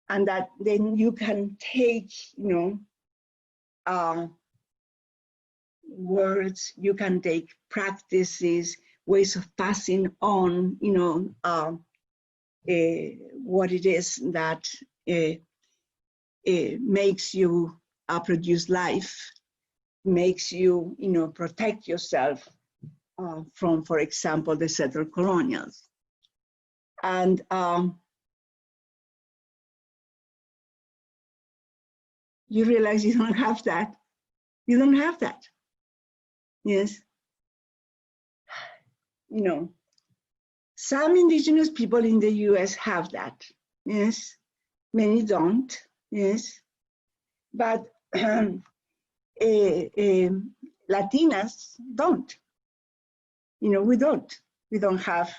and that then you can take, words, you can take practices, ways of passing on, what it is that makes you produce life, makes you, protect yourself from, for example, the settled colonials. And you realize you don't have that. You don't have that. Yes. Some indigenous people in the US have that. Yes. Many don't. Yes. But Latinas don't. We don't. We don't have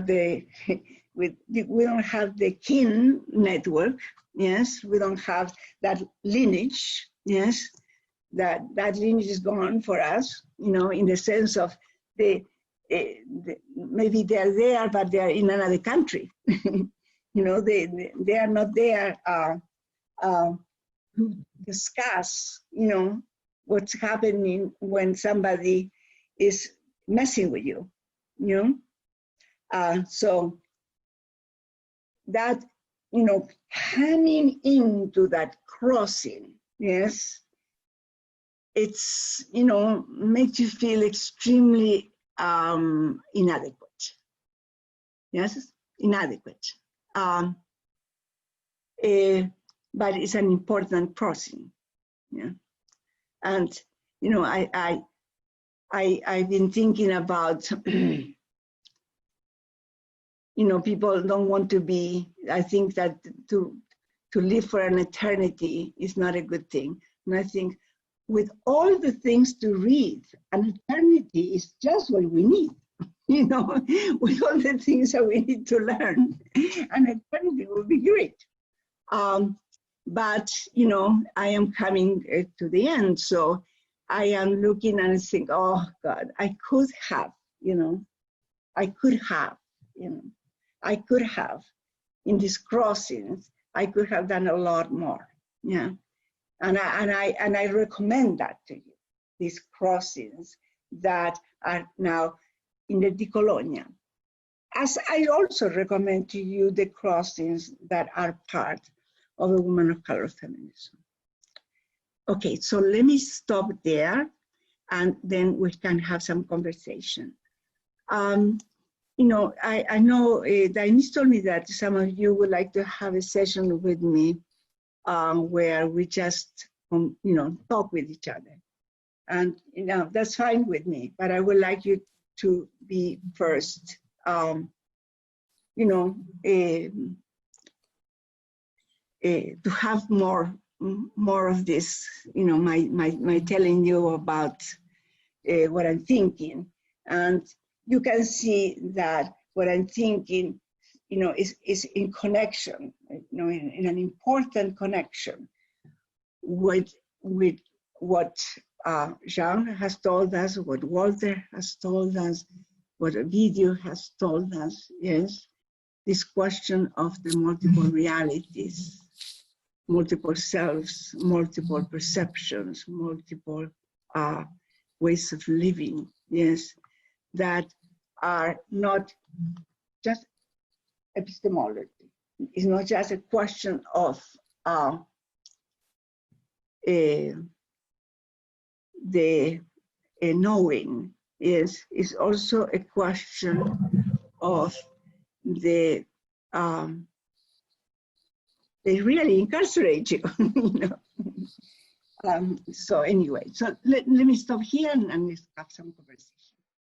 the we don't have the kin network. Yes, we don't have that lineage. Yes, that lineage is gone for us. In the sense of maybe they're there, but they're in another country. They are not there to discuss, what's happening when somebody is messing with you, so that, coming into that crossing, yes, it's, makes you feel extremely inadequate. Yes, inadequate. But it's an important crossing. Yeah. And, I've been thinking about, people don't want to be, I think that to live for an eternity is not a good thing. And I think with all the things to read, an eternity is just what we need, with all the things that we need to learn, an eternity would be great. But, I am coming to the end, so I am looking and think, oh God, I could have, in these crossings, I could have done a lot more, yeah. And I recommend that to you, these crossings that are now in the Decolonial. As I also recommend to you the crossings that are part of a woman of color feminism. Okay, so let me stop there, and then we can have some conversation. I know Denise told me that some of you would like to have a session with me where we just, talk with each other. And, that's fine with me, but I would like you to be first, to have more of this, my telling you about what I'm thinking. And you can see that what I'm thinking, is in connection, in an important connection with what Jean has told us, what Walter has told us, what a video has told us, yes, this question of the multiple realities, multiple selves, multiple perceptions, multiple ways of living, yes, that are not just epistemology. It's not just a question of the knowing, yes, it's also a question of they really incarcerate you. So anyway, so let me stop here and let's have some conversation.